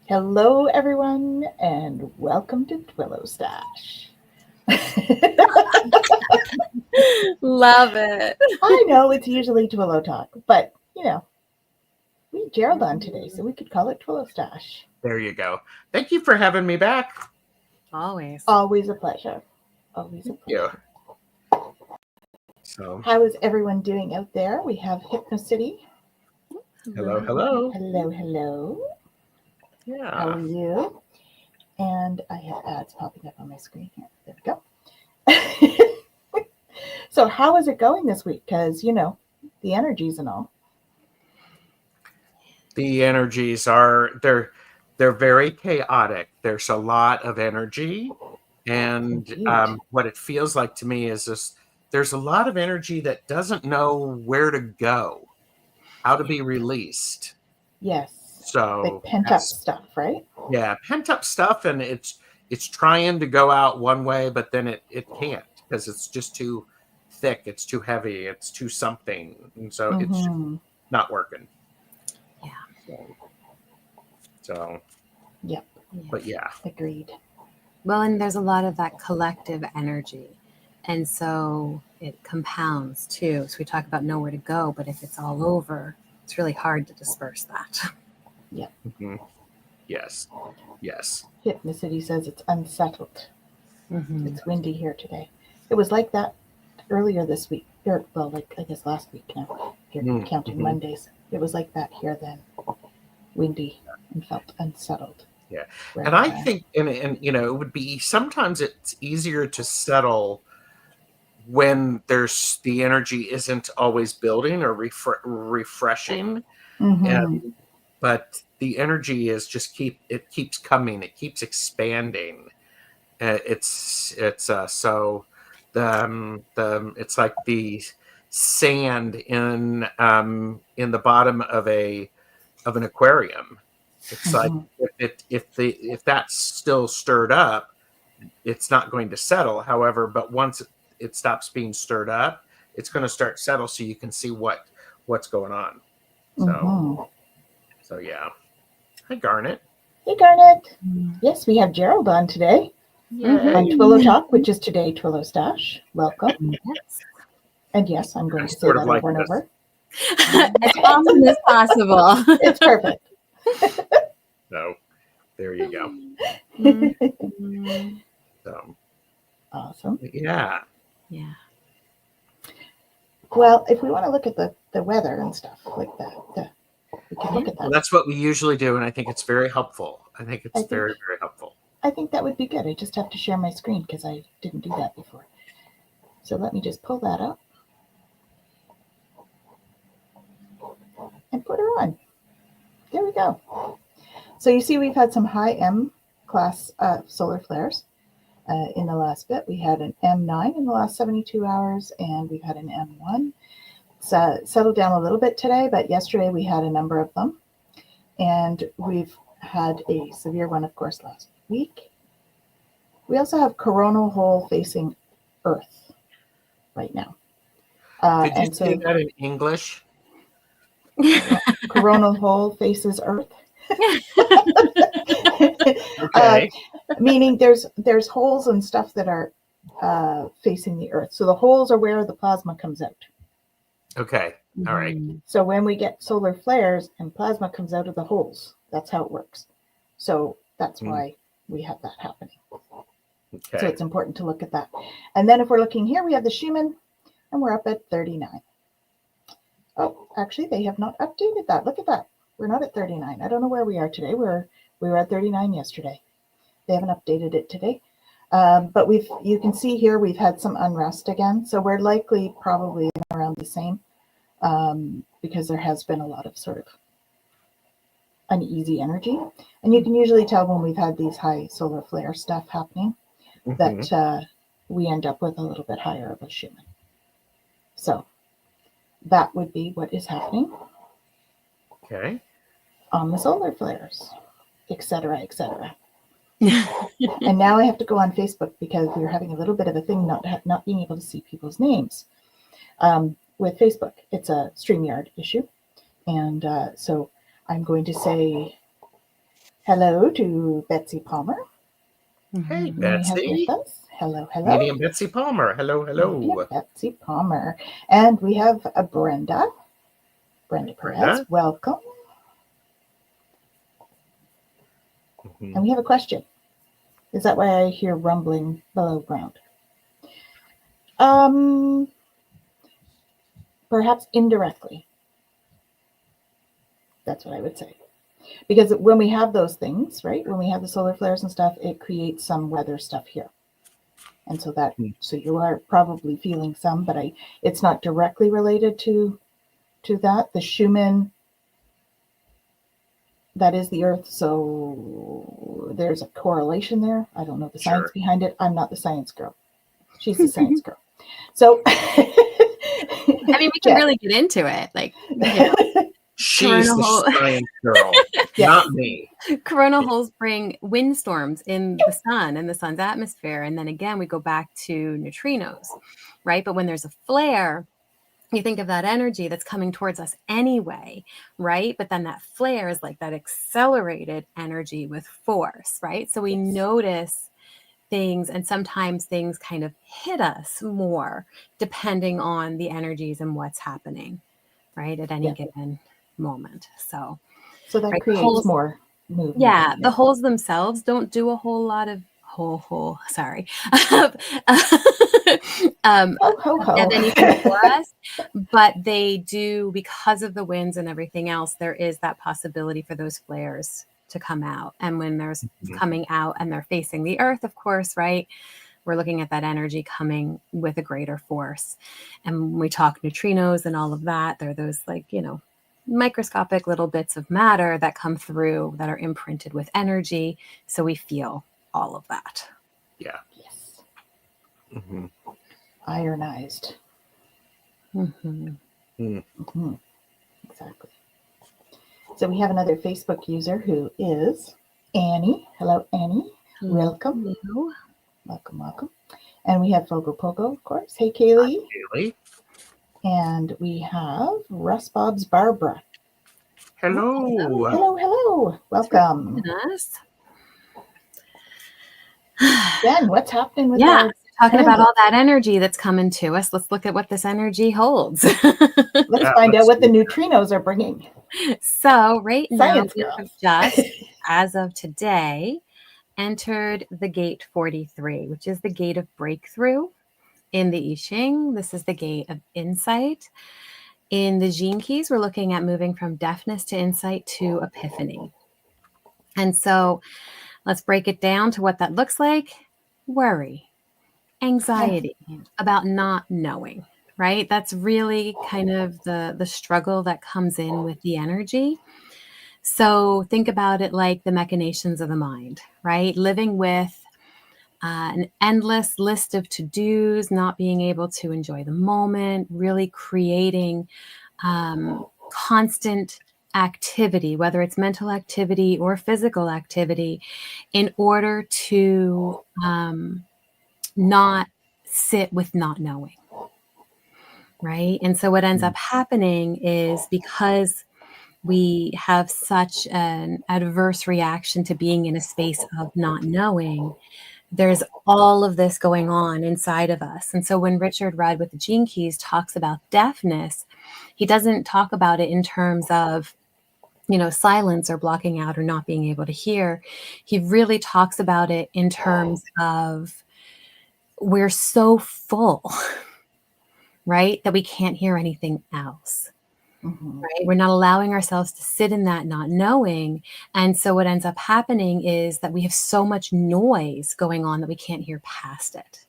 Hello, everyone, and welcome to TwillowStache. Love it. I know it's usually Twillow talk, but we have Gerald on today, so we could call it TwillowStache. There you go. Thank you for having me back. Always. Always a pleasure. Always a pleasure. Yeah. So, how is everyone doing out there? We have Hypnocity. hello. Hello. Yeah. How are you? And I have ads popping up on my screen here. There we go. So how is it going this week? Because, the energies and all. The energies they're very chaotic. There's a lot of energy. And what it feels like to me is there's a lot of energy that doesn't know where to go, how to be released. Yes. So like pent up stuff, right? Yeah, pent up stuff, and it's trying to go out one way, but then it can't because it's just too thick, it's too heavy, it's too something, and so it's just not working. Yeah. So. Yep. But yeah. Agreed. Well, and there's a lot of that collective energy, and so it compounds too. So we talk about nowhere to go, but if it's all over, it's really hard to disperse that. Yep. Mm-hmm. Yes. Hypnocity says it's unsettled. Mm-hmm. It's windy here today. It was like that earlier this week. I guess last week now. Here, counting Mondays. It was like that here then. Windy and felt unsettled. Yeah. And I think, and it would be, sometimes it's easier to settle when the energy isn't always building or refreshing. Mm-hmm. But the energy is it keeps coming, it keeps expanding. It's like the sand in the bottom of an aquarium. It's like if that's still stirred up, it's not going to settle. However, but once it stops being stirred up, it's going to start settle, so you can see what's going on. So yeah. Hi, Garnet. Hey, Garnet. Yes, we have Gerald on today. On Twillow Talk, which is today TwillowStache. Welcome. Yes. And yes, I'm going to say that over and over. As often as possible. It's perfect. So, there you go. So, awesome. Yeah. Well, if we want to look at the weather and stuff like that, we can look at that. Well, that's what we usually do, and I think it's very helpful. I think it's very, very helpful. I think that would be good. I just have to share my screen because I didn't do that before. So let me just pull that up and put her on. There we go. So you see we've had some high M class solar flares in the last bit. We had an M9 in the last 72 hours, and we've had an M1. It's settled down a little bit today, but yesterday we had a number of them. And we've had a severe one, of course, last week. We also have coronal hole facing Earth right now. Could you say that in English? Coronal hole faces Earth. Okay. Meaning there's holes and stuff that are facing the Earth. So the holes are where the plasma comes out. Okay. All right. So when we get solar flares and plasma comes out of the holes, that's how it works. So that's why we have that happening. Okay. So it's important to look at that. And then if we're looking here, we have the Schumann, and we're up at 39. Oh, actually, they have not updated that. Look at that. We're not at 39. I don't know where we are today. We were at 39 yesterday. They haven't updated it today. But you can see here we've had some unrest again. So we're likely probably around the same because there has been a lot of sort of uneasy energy. And you can usually tell when we've had these high solar flare stuff happening that we end up with a little bit higher of a Schumann. So that would be what is happening. Okay. On the solar flares, etc., etc. And now I have to go on Facebook because we're having a little bit of a thing not being able to see people's names. With Facebook, it's a StreamYard issue. And so I'm going to say Hello to Betsy Palmer. Hey, Mhm. We have Betsy. with us. Hello, hello. Medium Betsy Palmer. Hello, hello. Medium Betsy Palmer. And we have a Brenda. Brenda Perez. Brenda. Welcome. Mhm. And we have a question. Is that why I hear rumbling below ground? Perhaps indirectly. That's what I would say. Because when we have those things, right, when we have the solar flares and stuff, it creates some weather stuff here. And so that, so you are probably feeling some, but it's not directly related to that. The Schumann, that is the Earth, so there's a correlation there. I don't know the science behind it. I'm not the science girl. She's the science girl. So, I mean, we can really get into it. Like, she's the science girl, not me. Corona holes bring windstorms in the sun and the sun's atmosphere. And then again, we go back to neutrinos, right? But when there's a flare, you think of that energy that's coming towards us anyway, right? But then that flare is like that accelerated energy with force, right? So we notice things, and sometimes things kind of hit us more depending on the energies and what's happening, right, at any given moment. So that creates more movement. Yeah, the holes themselves don't do a whole lot of sorry. Of anything for us, but they do, because of the winds and everything else, there is that possibility for those flares to come out. And when there's coming out and they're facing the earth, of course, right, we're looking at that energy coming with a greater force. And when we talk neutrinos and all of that, they're those, like, microscopic little bits of matter that come through that are imprinted with energy. So we feel all of that. Yeah. Yes. Mm-hmm. Ironized. Mm-hmm. Mm-hmm. Exactly. So we have another Facebook user who is Annie. Hello, Annie. Welcome. Hello. Welcome, welcome. And we have Fogo Pogo, of course. Hey, Kaylee. Hi, Kaylee. And we have Russ Bob's Barbara. Hello. Hello, hello. Welcome. Jen, what's happening with our talking about all that energy that's coming to us? Let's look at what this energy holds. Let's find out what the neutrinos are bringing. So right now, we girls. have just, as of today, entered the gate 43, which is the gate of breakthrough in the I Ching. This is the gate of insight. In the Gene Keys, we're looking at moving from deafness to insight to epiphany. And so let's break it down to what that looks like. Worry, anxiety about not knowing, right? That's really kind of the struggle that comes in with the energy. So think about it like the machinations of the mind, right? Living with an endless list of to-dos, not being able to enjoy the moment, really creating constant activity, whether it's mental activity or physical activity, in order to not sit with not knowing, right? And so what ends up happening is, because we have such an adverse reaction to being in a space of not knowing, there's all of this going on inside of us. And so when Richard Rudd with the Gene Keys talks about deafness, he doesn't talk about it in terms of, silence or blocking out or not being able to hear. He really talks about it in terms of, we're so full, right, that we can't hear anything else. Right? We're not allowing ourselves to sit in that not knowing. And so what ends up happening is that we have so much noise going on that we can't hear past it.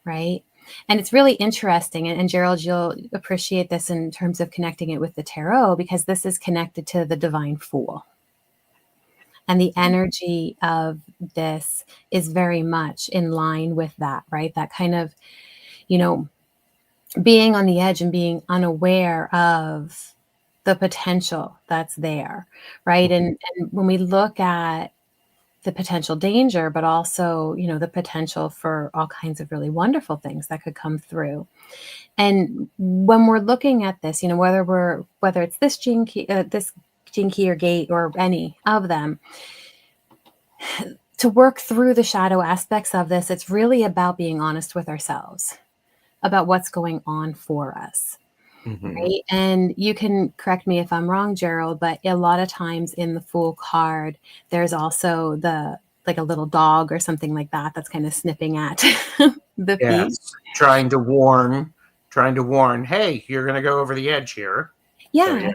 Right? And it's really interesting. And Gerald, you'll appreciate this in terms of connecting it with the tarot, because this is connected to the divine fool. And the energy of this is very much in line with that, right? That kind of, being on the edge and being unaware of the potential that's there, right? And when we look at the potential danger, but also, the potential for all kinds of really wonderful things that could come through. And when we're looking at this, whether it's this Gene Key, this Gene Key or Gate or any of them, to work through the shadow aspects of this, it's really about being honest with ourselves about what's going on for us. Mm-hmm. Right. And you can correct me if I'm wrong, Gerald, but a lot of times in the Fool card, there's also like a little dog or something like that that's kind of snipping at the thief. Yes, trying to warn, hey, you're going to go over the edge here. Yeah. So, yeah.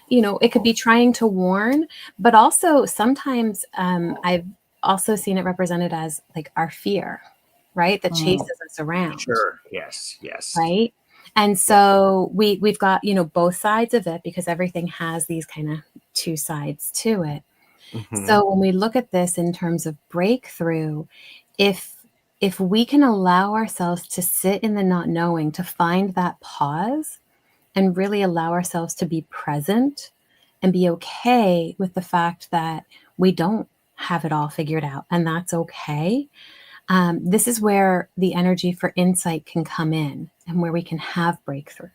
You know, it could be trying to warn, but also sometimes I've also seen it represented as like our fear, right? That chases us around. Sure. Yes. Yes. Right. And so we've got, you know, both sides of it, because everything has these kind of two sides to it. Mm-hmm. So when we look at this in terms of breakthrough, if we can allow ourselves to sit in the not knowing, to find that pause and really allow ourselves to be present and be okay with the fact that we don't have it all figured out, and that's okay. This is where the energy for insight can come in and where we can have breakthrough,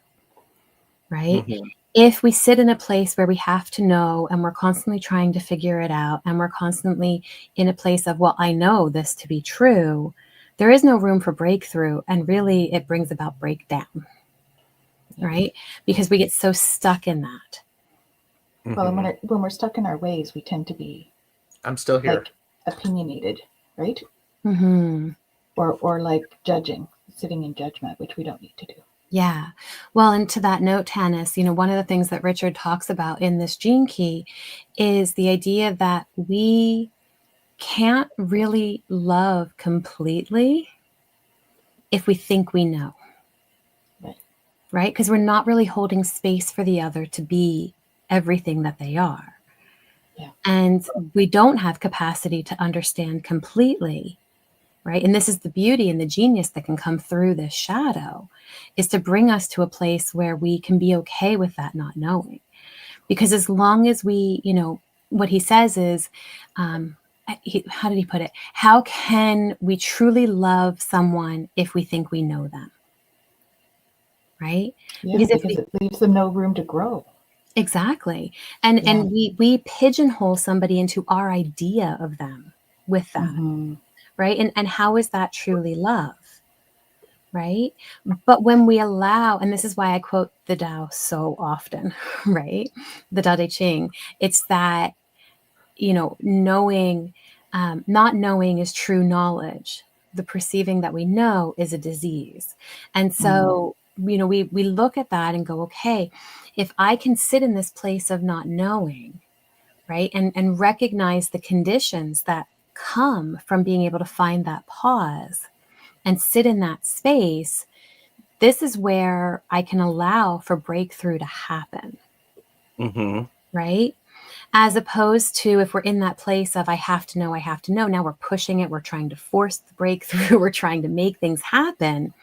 right? Mm-hmm. If we sit in a place where we have to know and we're constantly trying to figure it out and we're constantly in a place of, well, I know this to be true, there is no room for breakthrough. And really it brings about breakdown, right? Because we get so stuck in that. Well, and when we're stuck in our ways, we tend to be, I'm still here, like, opinionated, right? Mm-hmm. Or like judging, sitting in judgment, which we don't need to do. Yeah. Well, and to that note, Tanys, you know, one of the things that Richard talks about in this Gene Key is the idea that we can't really love completely if we think we know. Right? Because we're not really holding space for the other to be everything that they are. Yeah. And we don't have capacity to understand completely. Right? And this is the beauty and the genius that can come through this shadow, is to bring us to a place where we can be okay with that not knowing. Because as long as we, you know, what he says is, how did he put it? How can we truly love someone if we think we know them? Right? Yeah, because it leaves them no room to grow. Exactly. And Yeah. and we pigeonhole somebody into our idea of them with that. Mm-hmm. Right? And how is that truly love? Right? But when we allow, and this is why I quote the Tao so often, right? The Tao Te Ching, it's that, you know, knowing, not knowing is true knowledge. The perceiving that we know is a disease. And so, you know, we look at that and go, okay, if I can sit in this place of not knowing, right, and recognize the conditions that come from being able to find that pause and sit in that space, this is where I can allow for breakthrough to happen. Mm-hmm. Right? As opposed to if we're in that place of I have to know, now we're pushing it, we're trying to force the breakthrough, we're trying to make things happen,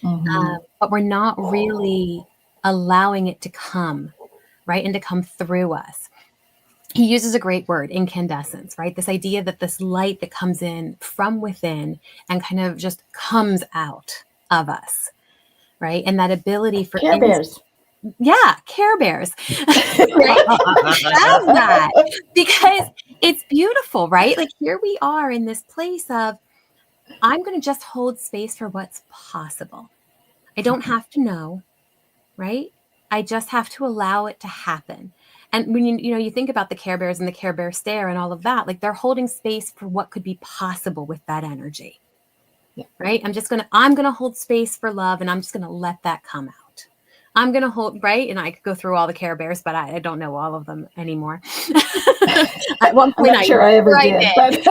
but we're not really allowing it to come, right, and to come through us. He uses a great word, incandescence, right? This idea that this light that comes in from within and kind of just comes out of us, right? And that ability for Care Bears. Yeah, Care Bears. Right? Have that, because it's beautiful, right? Like here we are in this place of, I'm going to just hold space for what's possible. I don't have to know, right? I just have to allow it to happen. And when you think about the Care Bears and the Care Bear stare and all of that, like they're holding space for what could be possible with that energy. Yeah. Right? I'm going to hold space for love, and I'm just going to let that come out. I'm going to hold, right? And I could go through all the Care Bears, but I don't know all of them anymore. At one point, I'm not sure I ever did.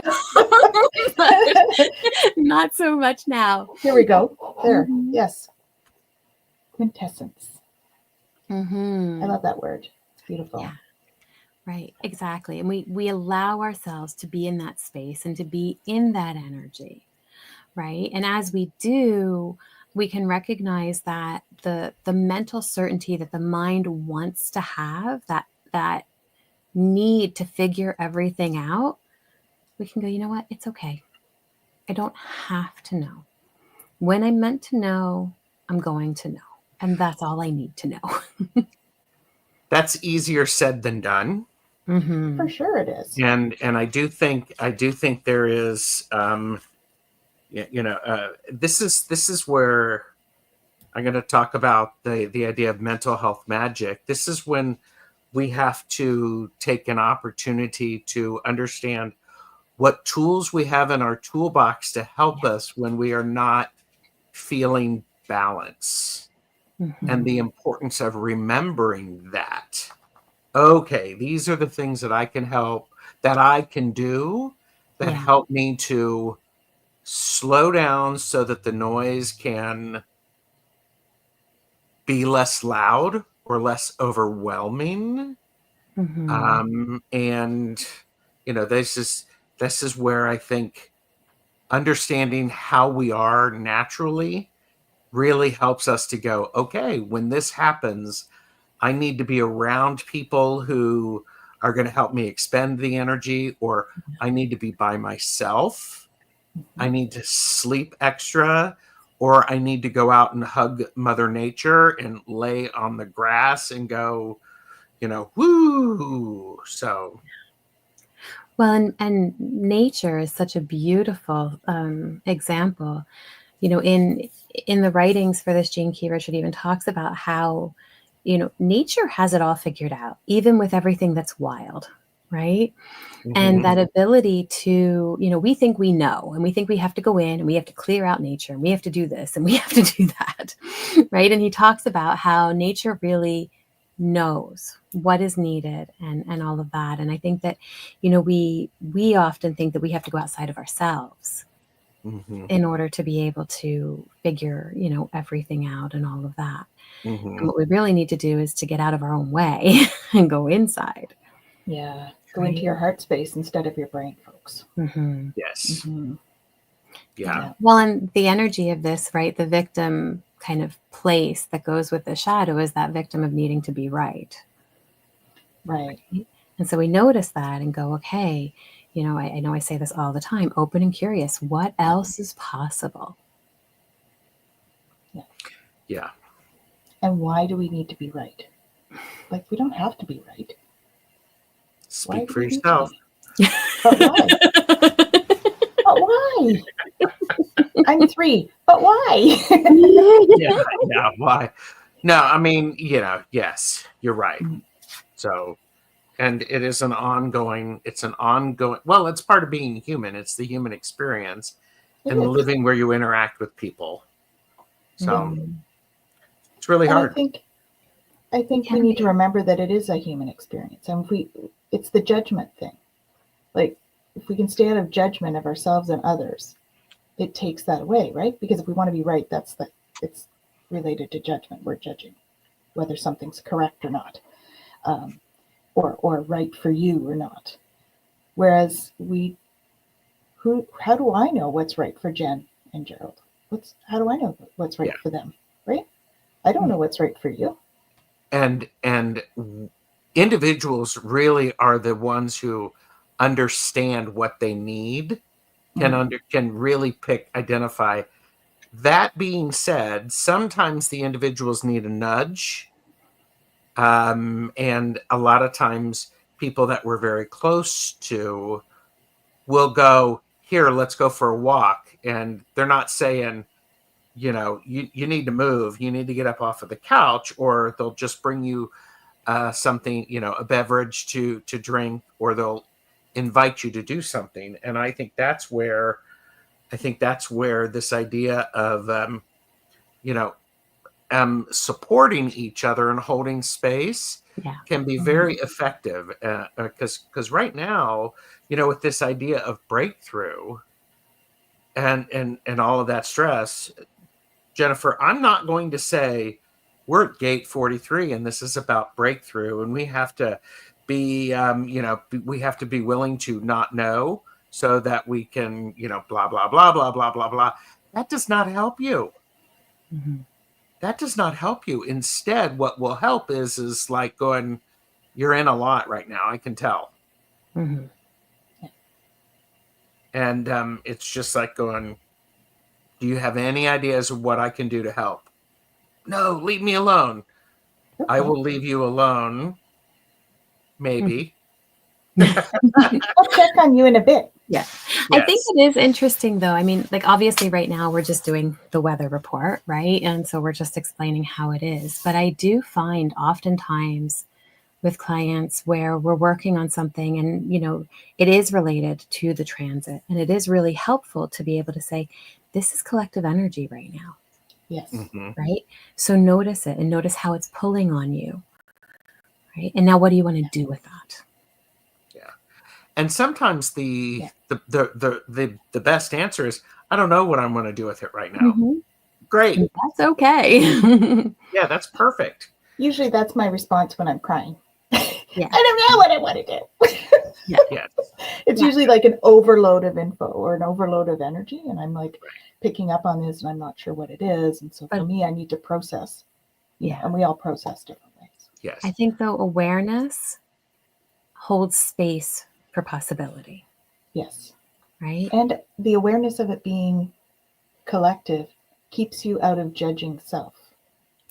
But not so much now. Here we go. There. Mm-hmm. Yes. Quintessence. Mm-hmm. I love that word. It's beautiful. Yeah. Right. Exactly. And we allow ourselves to be in that space and to be in that energy. Right. And as we do, we can recognize that the mental certainty that the mind wants to have, that need to figure everything out, we can go, you know what? It's okay. I don't have to know. When I'm meant to know, I'm going to know. And that's all I need to know. That's easier said than done. For sure it is. And I do think there is this is where I'm going to talk about the idea of mental health magic. This is when we have to take an opportunity to understand what tools we have in our toolbox to help us when we are not feeling balance, and the importance of remembering that. Okay, these are the things that I can do that help me to slow down so that the noise can be less loud or less overwhelming. And this is where I think understanding how we are naturally really helps us to go, okay, when this happens, I need to be around people who are going to help me expend the energy, or I need to be by myself. I need to sleep extra, or I need to go out and hug Mother Nature and lay on the grass and go, woo. So. Well, and nature is such a beautiful example. In the writings for this Gene Key, Richard even talks about how, nature has it all figured out, even with everything that's wild, right? And that ability to, we think we know, and we think we have to go in and we have to clear out nature and we have to do this and we have to do that, right? And he talks about how nature really knows what is needed and all of that. And I think that, we often think that we have to go outside of ourselves in order to be able to figure, everything out and all of that. And what we really need to do is to get out of our own way and go inside. Yeah. Go into your heart space instead of your brain, folks. Yes. Yeah. Well, and the energy of this, right? The victim kind of place that goes with the shadow is that victim of needing to be right. Right. And so we notice that and go, okay, I know I say this all the time, open and curious. What else is possible? Yeah. And why do we need to be right? Like, we don't have to be right. Speak for yourself. But why? But why? I'm 3, but why? Yeah, why? No, I mean, yes, you're right. So, and it is well, it's part of being human. It's the human experience and living where you interact with people. So it's really hard. I think we need to remember that it is a human experience. And it's the judgment thing. Like, if we can stay out of judgment of ourselves and others, it takes that away, right? Because if we want to be right, it's related to judgment. We're judging whether something's correct or not, or right for you or not. Whereas how do I know what's right for Jen and Gerald? How do I know what's right for them, right? I don't know what's right for you. And individuals really are the ones who understand what they need, can really identify. That being said, sometimes the individuals need a nudge. And a lot of times people that we're very close to will go, here, let's go for a walk. And they're not saying, you need to move, you need to get up off of the couch, or they'll just bring you something, a beverage to drink, or they'll invite you to do something. And I think that's where this idea of, supporting each other and holding space can be very effective. Because right now, with this idea of breakthrough and all of that stress, Jennifer, I'm not going to say we're at gate 43 and this is about breakthrough and we have to be, we have to be willing to not know so that we can, blah, blah, blah, blah, blah, blah, blah. That does not help you. That does not help you. Instead, what will help is like going, you're in a lot right now. I can tell. And it's just like going, do you have any ideas of what I can do to help? No, leave me alone. I will leave you alone. Maybe. I'll check on you in a bit. Yeah. Yes. I think it is interesting though. I mean, like obviously right now we're just doing the weather report, right? And so we're just explaining how it is. But I do find oftentimes with clients where we're working on something and, you know, it is related to the transit. And it is really helpful to be able to say, this is collective energy right now, Yes. right? So notice it and notice how it's pulling on you, right? And now what do you want to do with that? And sometimes the best answer is, I don't know what I'm going to do with it right now. Great. And that's okay. Yeah, that's perfect. Usually that's my response when I'm crying. Yeah. I don't know what I want to do. Yes. It's usually like an overload of info or an overload of energy. And I'm like picking up on this and I'm not sure what it is. And so for me, I need to process. Yeah. And we all process different ways. Yes. I think though awareness holds space for possibility. Yes. Right. And the awareness of it being collective keeps you out of judging self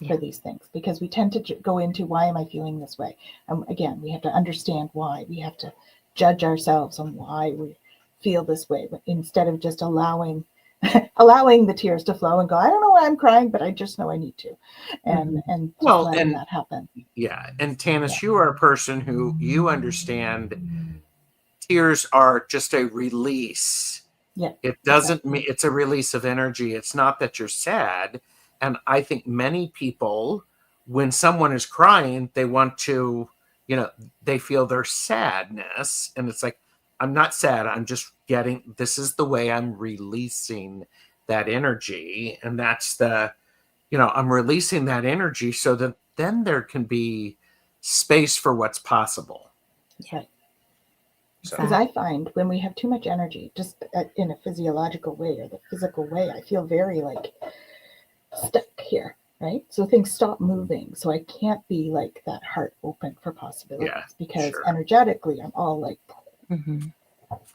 for these things, because we tend to go into, why am I feeling this way? Again, we have to understand why. We have to judge ourselves on why we feel this way, instead of just allowing the tears to flow and go, I don't know why I'm crying, but I just know I need to. And just letting that happen. Yeah. And Tanys, you are a person who, you understand tears are just a release. Yeah. It doesn't mean it's a release of energy. It's not that you're sad. And I think many people, when someone is crying, they want to, you know, they feel their sadness. And it's like, I'm not sad. I'm just this is the way I'm releasing that energy. And that's I'm releasing that energy so that then there can be space for what's possible. Right. Because I find when we have too much energy, just in a physiological way or the physical way, I feel very like stuck here, right? So things stop moving. So I can't be like that heart open for possibilities, because energetically I'm all like,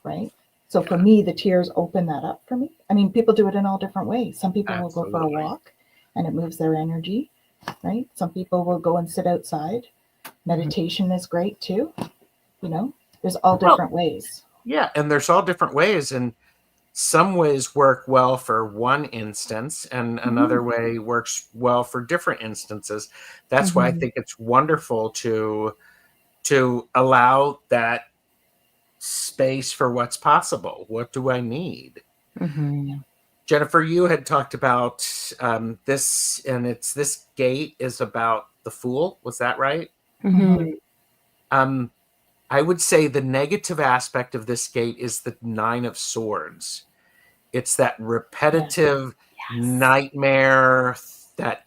right? So for me, the tears open that up for me. I mean, people do it in all different ways. Some people will go for a walk and it moves their energy, right? Some people will go and sit outside. Meditation is great too, you know? There's all different ways. Yeah, and there's all different ways, and some ways work well for one instance, and another way works well for different instances. That's why I think it's wonderful to allow that space for what's possible. What do I need? Jennifer, you had talked about this, and this gate is about the Fool. Was that right? I would say the negative aspect of this gate is the Nine of Swords. It's that repetitive nightmare that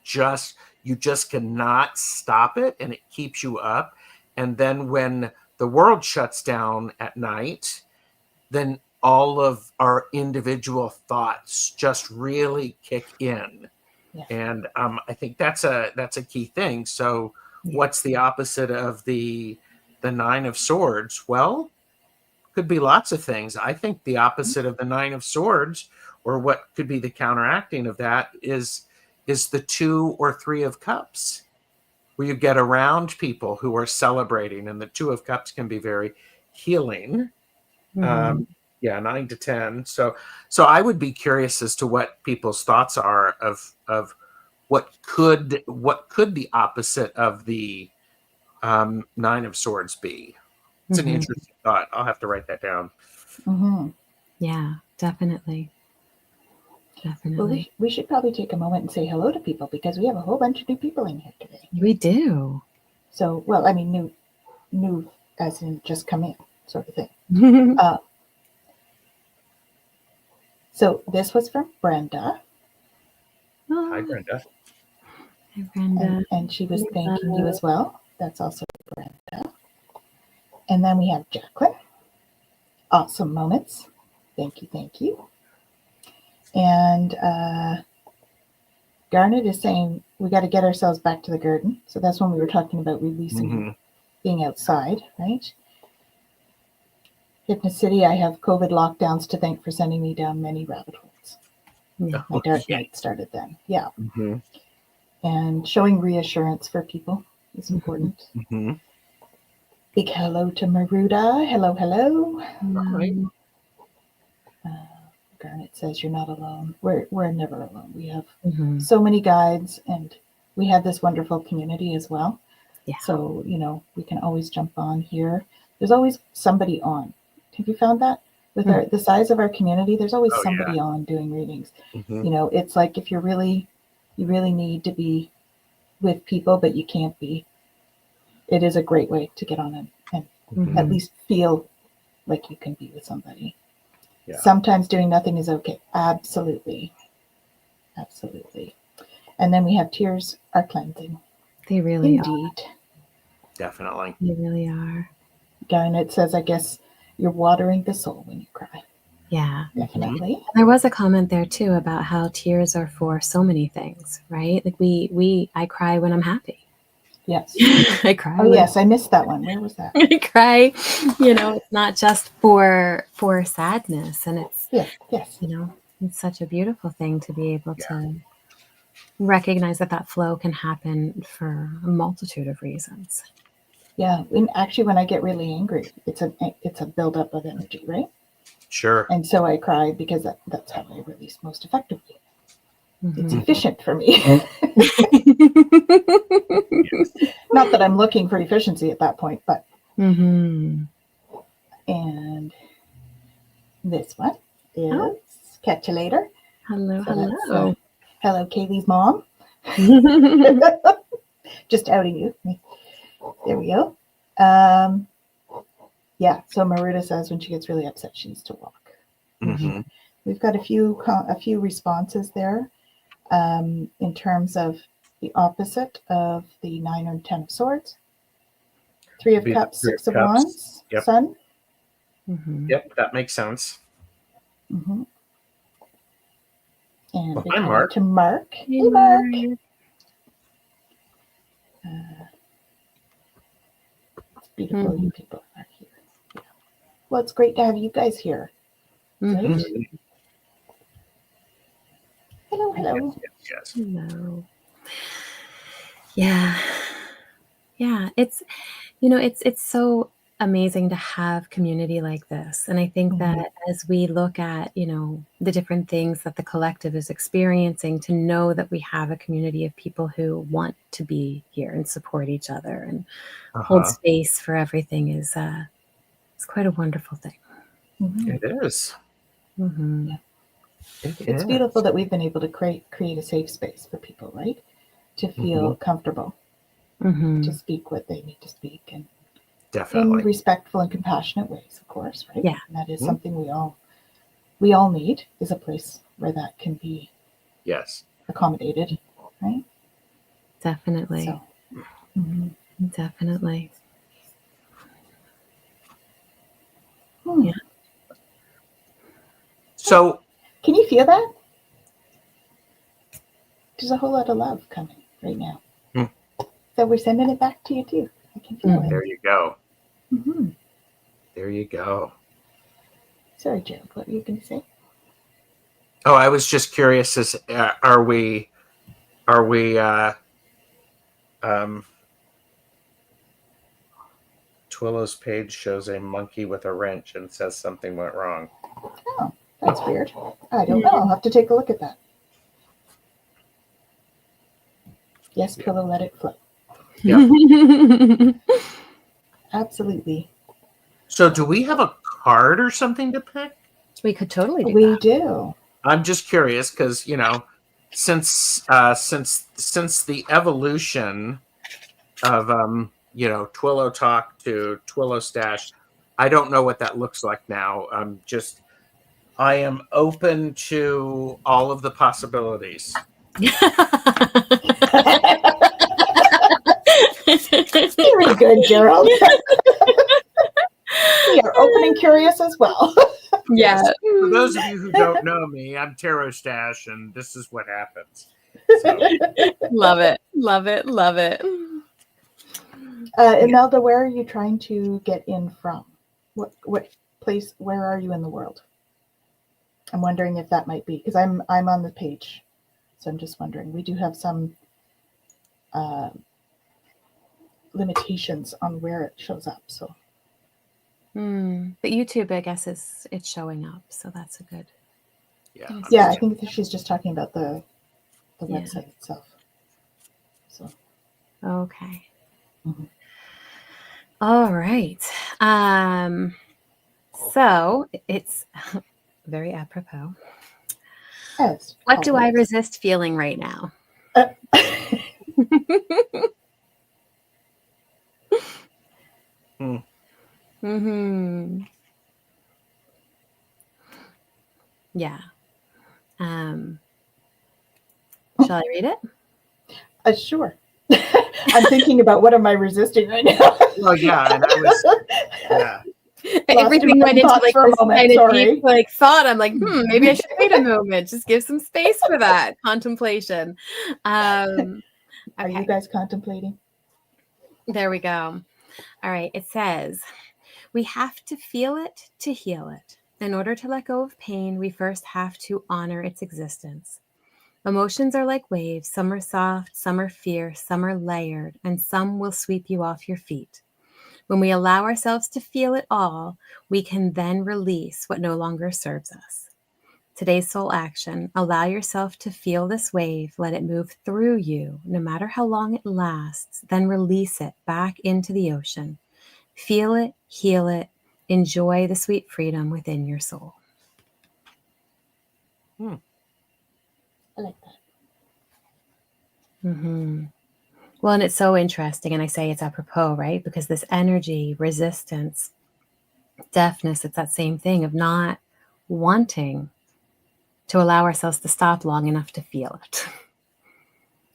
you just cannot stop it, and it keeps you up. And then when the world shuts down at night, then all of our individual thoughts just really kick in. And I think that's a key thing. So what's the opposite of the Nine of Swords? Well, could be lots of things. I think the opposite of the Nine of Swords, or what could be the counteracting of that, is the Two or Three of Cups, where you get around people who are celebrating, and the Two of Cups can be very healing. 9 to 10. So I would be curious as to what people's thoughts are of what could the opposite of the Nine of Swords be. It's an interesting thought. I'll have to write that down. Yeah, definitely. Well, we should probably take a moment and say hello to people, because we have a whole bunch of new people in here today. We do. So, well, I mean, new as in just come in sort of thing. So this was from Brenda. Hi, Brenda. Hi, Brenda. And she was thanking you as well. That's also Brenda. And then we have Jacqueline. Awesome moments. Thank you, thank you. And Garnet is saying we got to get ourselves back to the garden. So that's when we were talking about releasing, being outside, right? Hypnocity, I have COVID lockdowns to thank for sending me down many rabbit holes. My dark night started then. Yeah. And showing reassurance for people is important. Big hello to Maruda. Hello, hello. Right. Garnet says you're not alone. We're never alone. We have Mhm. so many guides, and we have this wonderful community as well. Yeah. So, we can always jump on here. There's always somebody on. Have you found that? With the size of our community, there's always Oh, somebody on doing readings. Mhm. It's like if you really need to be with people, but you can't be, it is a great way to get on and Mhm. at least feel like you can be with somebody. Yeah. Sometimes doing nothing is okay. Absolutely. Absolutely. And then we have tears are cleansing. They really Indeed. Definitely. are. They really are. Garnet says, I guess you're watering the soul when you cry. Yeah. Definitely. There was a comment there too about how tears are for so many things, right? Like I cry when I'm happy. Yes. I cry. Oh, yes. I missed that one. Where was that? I cry. It's not just for sadness, and it's Yes. Yes. it's such a beautiful thing to be able to recognize that flow can happen for a multitude of reasons. Yeah. And actually, when I get really angry, it's a buildup of energy, right? Sure. And so I cry because that's how I release most effectively. It's Mhm. efficient for me. Not that I'm looking for efficiency at that point, but. Mhm. And this one is Oh. Catch You Later. Hello, So that's, hello. hello, Kaylee's mom. Just outing you. There we go. Yeah, so Maruda says when she gets really upset, she needs to walk. Mhm. We've got a few responses there in terms of the opposite of the 9 and 10 of Swords. 3 of Be the Cups, Three of 6 of Cups. Wands, Yep. Sun. Mhm. Yep, that makes sense. Mm-hmm. And Well, big hi, hello Mark. to Mark. Hey, Hey, Mark. It's beautiful you people are here. Yeah. Well, it's great to have you guys here. Right? Mhm. Hello, hello. Yes. Hello. Yeah. Yeah, it's so amazing to have community like this. And I think that as we look at, the different things that the collective is experiencing, to know that we have a community of people who want to be here and support each other and hold Uh-huh. space for everything is it's quite a wonderful thing. It is. Mm-hmm. Yeah. It It's is. beautiful that we've been able to create a safe space for people, right? To feel comfortable, Mm-hmm. to speak what they need to speak, and Definitely. in respectful and compassionate ways, of course, right? Yeah. And that is something we all need, is a place where that can be Yes. accommodated, right? Definitely. So, Definitely. Yeah. So, Can you feel that? There's a whole lot of love coming right now. So we're sending it back to you too. I can feel there you go. it. There you go. Sorry, Gerald, what were you going to say? Oh, I was just curious. Are we? Twillow's page shows a monkey with a wrench and says something went wrong. Oh, that's weird. I don't know. I'll have to take a look at that. Yes, Twillow, let it flow. Yeah. Absolutely. So, do we have a card or something to pick? We could totally do We that. do. I'm just curious because since the evolution of Twillow Talk to TwillowStache, I don't know what that looks like now. I am open to all of the possibilities. Very good, Gerald. We are open and curious as well. Yeah. Yes. For those of you who don't know me, I'm TarotStache, and this is what happens. So, Love it. Love it. Love it. Imelda, where are you trying to get in from? What place? Where are you in the world? I'm wondering if that might be because I'm on the page, so I'm just wondering. We do have some limitations on where it shows up. So But YouTube, I guess, it's showing up, so that's a good. Yeah. yeah, I think that she's just talking about the Yeah. website itself. So Okay. Mhm. All right. So it's very apropos. as What do I always. resist feeling right now? Mm-hmm. Yeah. Shall I read it? Sure. I'm thinking about what am I resisting right now. Well, yeah, and I was, yeah. Everything went into thoughts like for a this moment, kind of sorry. deep like thought. I'm like, maybe I should wait a moment. Just give some space for that contemplation. Are Okay. you guys contemplating? There we go. All right. It says, we have to feel it to heal it. In order to let go of pain, we first have to honor its existence. Emotions are like waves. Some are soft, some are fierce, some are layered, and some will sweep you off your feet. When we allow ourselves to feel it all, we can then release what no longer serves us. Today's soul action: allow yourself to feel this wave, let it move through you, no matter how long it lasts, then release it back into the ocean. Feel it, heal it, enjoy the sweet freedom within your soul. I like that. Mm-hmm. Well, and it's so interesting, and I say it's apropos, right? Because this energy, resistance, deafness, it's that same thing of not wanting to allow ourselves to stop long enough to feel it.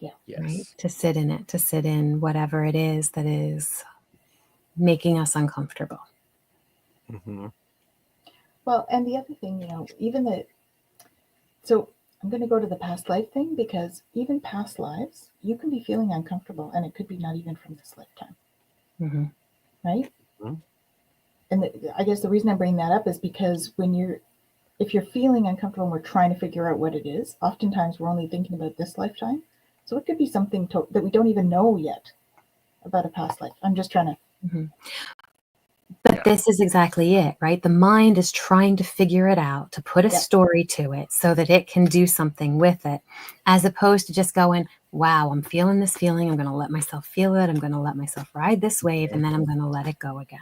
Yeah. Yes. Right? To sit in it, to sit in whatever it is that is making us uncomfortable. Mm-hmm. Well, and the other thing, so I'm going to go to the past life thing, because even past lives, you can be feeling uncomfortable, and it could be not even from this lifetime. Mm-hmm. Right? Mm-hmm. And I guess the reason I'm bringing that up is because if you're feeling uncomfortable and we're trying to figure out what it is, oftentimes we're only thinking about this lifetime. So it could be something that we don't even know yet about a past life. I'm just trying to. Mm-hmm. But this is exactly it, right? The mind is trying to figure it out, to put a story to it so that it can do something with it, as opposed to just going, wow, I'm feeling this feeling. I'm going to let myself feel it. I'm going to let myself ride this wave, and then I'm going to let it go again.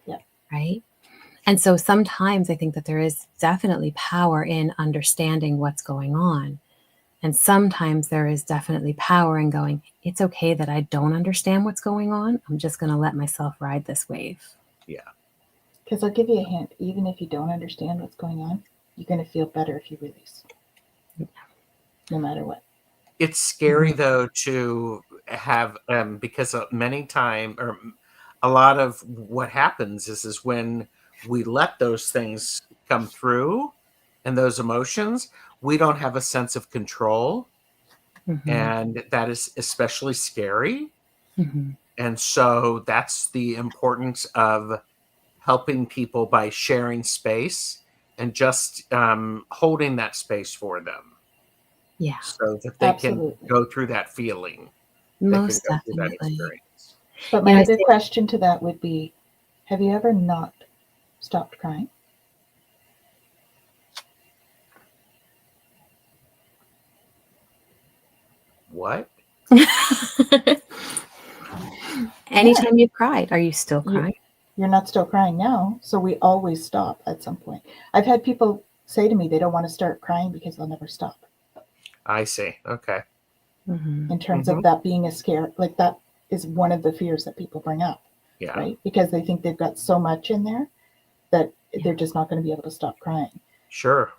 Yeah. Right? And so sometimes I think that there is definitely power in understanding what's going on. And sometimes there is definitely power in going, it's okay that I don't understand what's going on. I'm just going to let myself ride this wave. Yeah. Because I'll give you a hint. Even if you don't understand what's going on, you're going to feel better if you release. Yeah. No matter what. It's scary though to have because many time or a lot of what happens is when we let those things come through and those emotions, we don't have a sense of control, and that is especially scary. And so that's the importance of helping people by sharing space and just holding that space for them. Yeah. So that they can go through that feeling. Most they can go through that definitely. experience. But my other question to that would be, have you ever not stopped crying? What? Anytime you've cried, are you still crying? You're not still crying now, so we always stop at some point. I've had people say to me they don't want to start crying because they'll never stop. I see. Okay. In terms of that being a scare, like that is one of the fears that people bring up. Yeah. Right? Because they think they've got so much in there that they're just not going to be able to stop crying. Sure.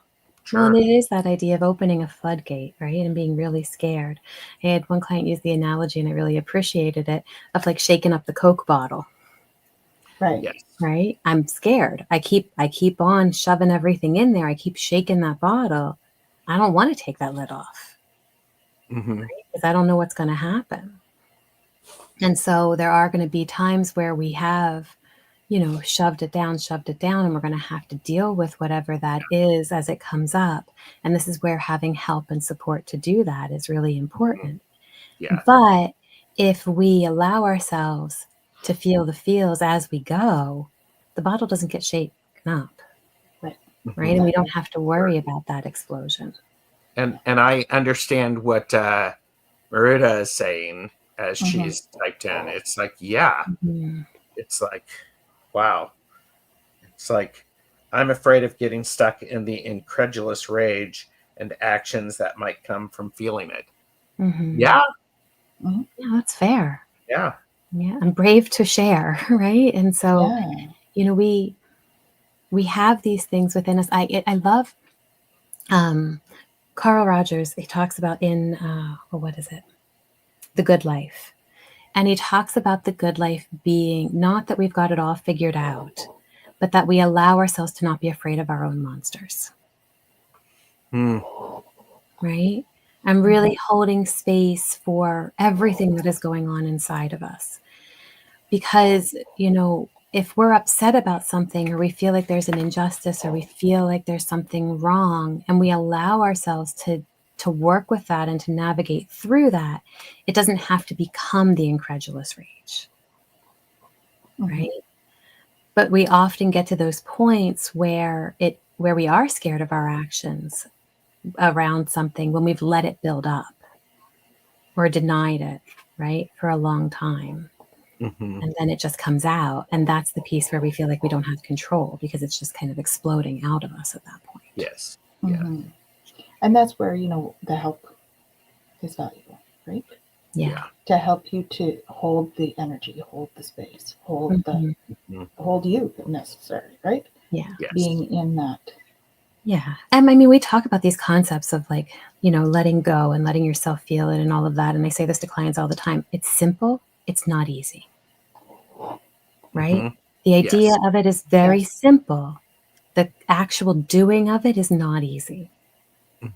Well, and it is that idea of opening a floodgate, right? And being really scared. I had one client use the analogy, and I really appreciated it, of like shaking up the Coke bottle. Right. Yes. Right? I'm scared. I keep on shoving everything in there. I keep shaking that bottle. I don't want to take that lid off. Right? Because I don't know what's going to happen. And so there are going to be times where we have, shoved it down, and we're going to have to deal with whatever that is as it comes up. And this is where having help and support to do that is really important. Yeah. But if we allow ourselves to feel the feels as we go, the bottle doesn't get shaken up, Right. right? And we don't have to worry about that explosion. And I understand what Marita is saying as she's typed in. It's like, yeah, Mhm. it's like, wow. It's like, I'm afraid of getting stuck in the incredulous rage and actions that might come from feeling it. Mhm. Yeah. Yeah, that's fair. Yeah. Yeah, I'm brave to share, right? And so, you know, we have these things within us. I love Carl Rogers. He talks about in what is it? The Good Life. And he talks about the good life being not that we've got it all figured out, but that we allow ourselves to not be afraid of our own monsters. Right? I'm really holding space for everything that is going on inside of us. Because, you know, if we're upset about something, or we feel like there's an injustice, or we feel like there's something wrong, and we allow ourselves to work with that and to navigate through that, it doesn't have to become the incredulous rage. Right? But we often get to those points where we are scared of our actions around something when we've let it build up or denied it, right, for a long time. And then it just comes out. And that's the piece where we feel like we don't have control, because it's just kind of exploding out of us at that point. Yes. And that's where, you know, the help is valuable, right? Yeah. To help you to hold the energy, hold the space, hold hold you if necessary, right? Yeah. Yes. Being in that. Yeah. And I mean, we talk about these concepts of, like, you know, letting go and letting yourself feel it and all of that. And I say this to clients all the time. It's simple. It's not easy. Right? The idea of it is very simple. The actual doing of it is not easy.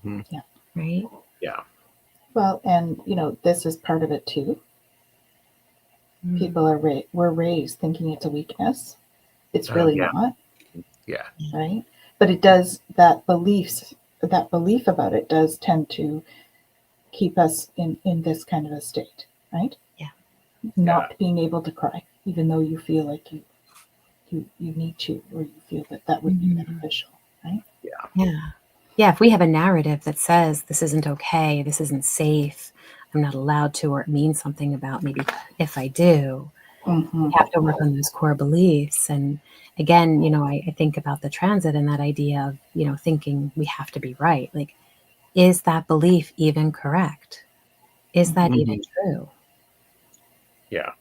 Yeah. Right? Yeah. Well, and you know, this is part of it too. People are we're raised thinking it's a weakness. It's really not. Yeah. Right? But it does, that belief about it does tend to keep us in this kind of a state, right? Yeah. Not being able to cry, even though you feel like you need to, or you feel that would be beneficial, right? Yeah. If we have a narrative that says this isn't okay, this isn't safe, I'm not allowed to, or it means something about maybe if I do, we have to work on those core beliefs. And again, you know, I think about the transit and that idea of, you know, thinking we have to be right. Like, is that belief even correct? Is that even true? Yeah.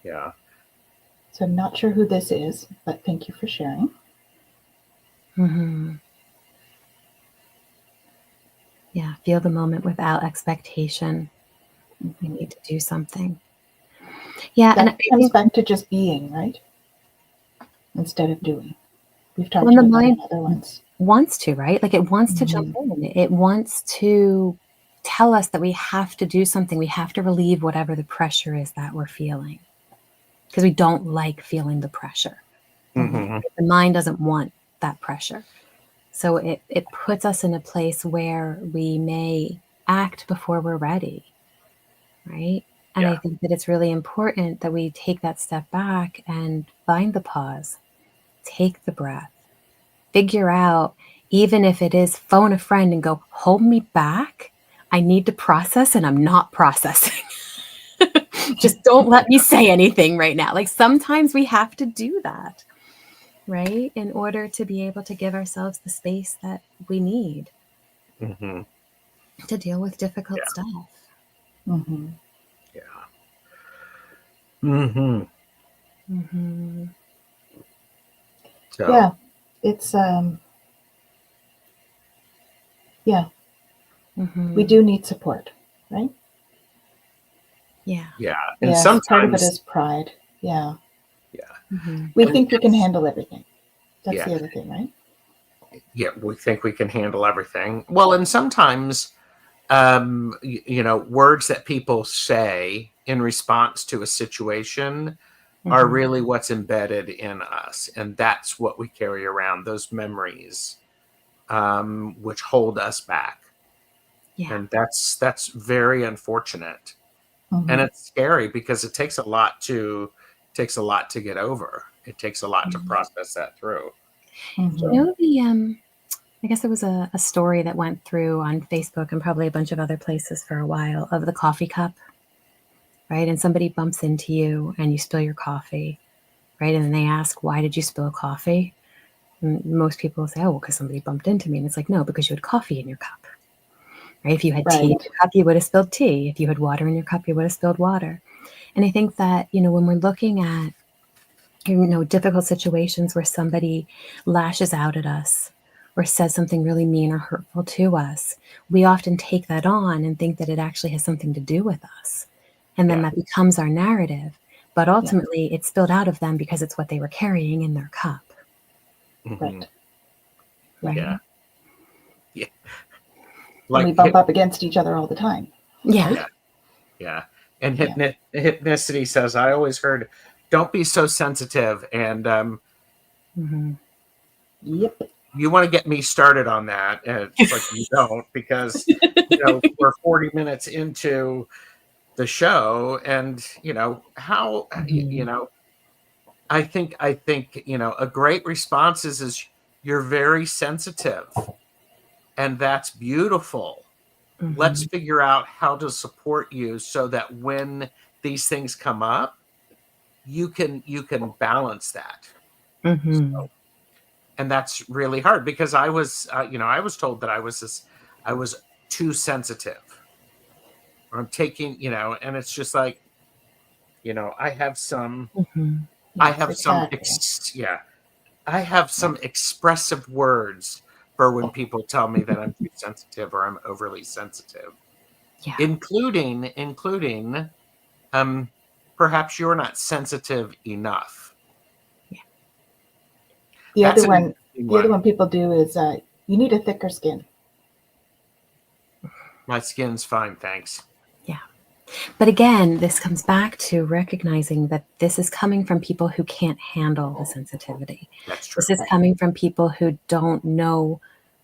Yeah. So I'm not sure who this is, but thank you for sharing. Yeah. Feel the moment without expectation. I need to do something. Yeah. That And I comes think back to just being, right? Instead of doing. We've talked when the about that in mind other ones. wants to, right? Like, it wants to jump in. It wants to tell us that we have to do something. We have to relieve whatever the pressure is that we're feeling, because we don't like feeling the pressure. The mind doesn't want that pressure. So it puts us in a place where we may act before we're ready, right? And I think that it's really important that we take that step back and find the pause, take the breath, figure out, even if it is phone a friend and go, hold me back. I need to process and I'm not processing. Just don't let me say anything right now. Like, sometimes we have to do that, right? In order to be able to give ourselves the space that we need to deal with difficult stuff. Yeah. So, Yeah. It's we do need support, right? Yeah. Yeah. And yes, sometimes part of it is pride. Yeah. Yeah. We think we can handle everything. That's Yeah. the other thing, right? Yeah, we think we can handle everything. Well, and sometimes you know, words that people say in response to a situation are really what's embedded in us, and that's what we carry around, those memories, which hold us back. Yeah. And that's very unfortunate. Mhm. And it's scary because it takes a lot to get over. It takes a lot to Yeah. process that through. Mhm. You know, I guess there was a story that went through on Facebook and probably a bunch of other places for a while of the coffee cup, right? And somebody bumps into you and you spill your coffee, right? And then they ask, why did you spill coffee? And most people say, oh, well, because somebody bumped into me. And it's like, no, because you had coffee in your cup, right? If you had tea in Right. your cup, you would have spilled tea. If you had water in your cup, you would have spilled water. And I think that, when we're looking at, difficult situations where somebody lashes out at us or says something really mean or hurtful to us, we often take that on and think that it actually has something to do with us. And then Yeah. that becomes our narrative. But ultimately, it's spilled out of them because it's what they were carrying in their cup. Mhm. Right. Right? Yeah. Yeah. And we Like bump up against each other all the time. Yeah. Right? yeah. Yeah. And Yeah. Hypnicity says, I always heard, don't be so sensitive. And Mm-hmm. Yep. you want to get me started on that. And it's like, you don't, because, we're 40 minutes into the show. And, how, Mm-hmm. I think, a great response is you're very sensitive. And that's beautiful. Let's Mm-hmm. figure out how to support you so that when these things come up, you can balance that. Mm-hmm. And that's really hard because I was told that I was too sensitive. I'm taking, and it's just like, I have some Mm-hmm. Yes, exactly. I have Yeah. some expressive words for when people tell me that I'm too sensitive or I'm overly sensitive, Yeah. including um perhaps you're not sensitive enough. Yeah. The That's other an one, interesting the other one. one people do is you need a thicker skin. My skin's fine, thanks. Yeah. But again, this comes back to recognizing that this is coming from people who can't handle the sensitivity. That's true. This is Right. coming from people who don't know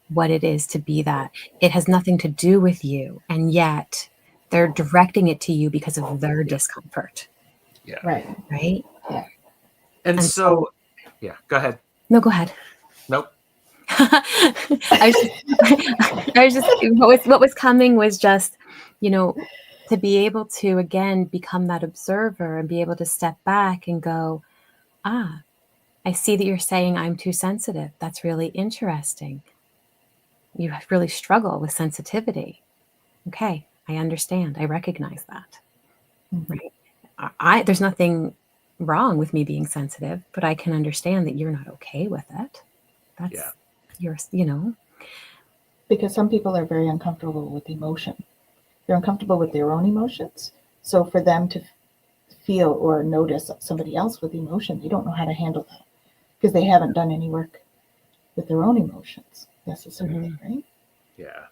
what it is to be that. It has nothing to do with you. And yet they're directing it to you because of their Yeah. discomfort. Yeah. Right. Right. Yeah. And And so, so, yeah, go ahead. no, go ahead. Nope. I was just, what was coming was just, to be able to again become that observer and be able to step back and go, ah, I see that you're saying I'm too sensitive. That's really interesting. You really struggle with sensitivity. Okay, I understand. I recognize that. Mhm. Right. There's nothing wrong with me being sensitive, but I can understand that you're not okay with it. Yeah. That's your. Because some people are very uncomfortable with emotion. They're uncomfortable with their own emotions. So for them to feel or notice somebody else with emotion, they don't know how to handle that because they haven't done any work with their own emotions necessarily, Mhm. right? Yeah.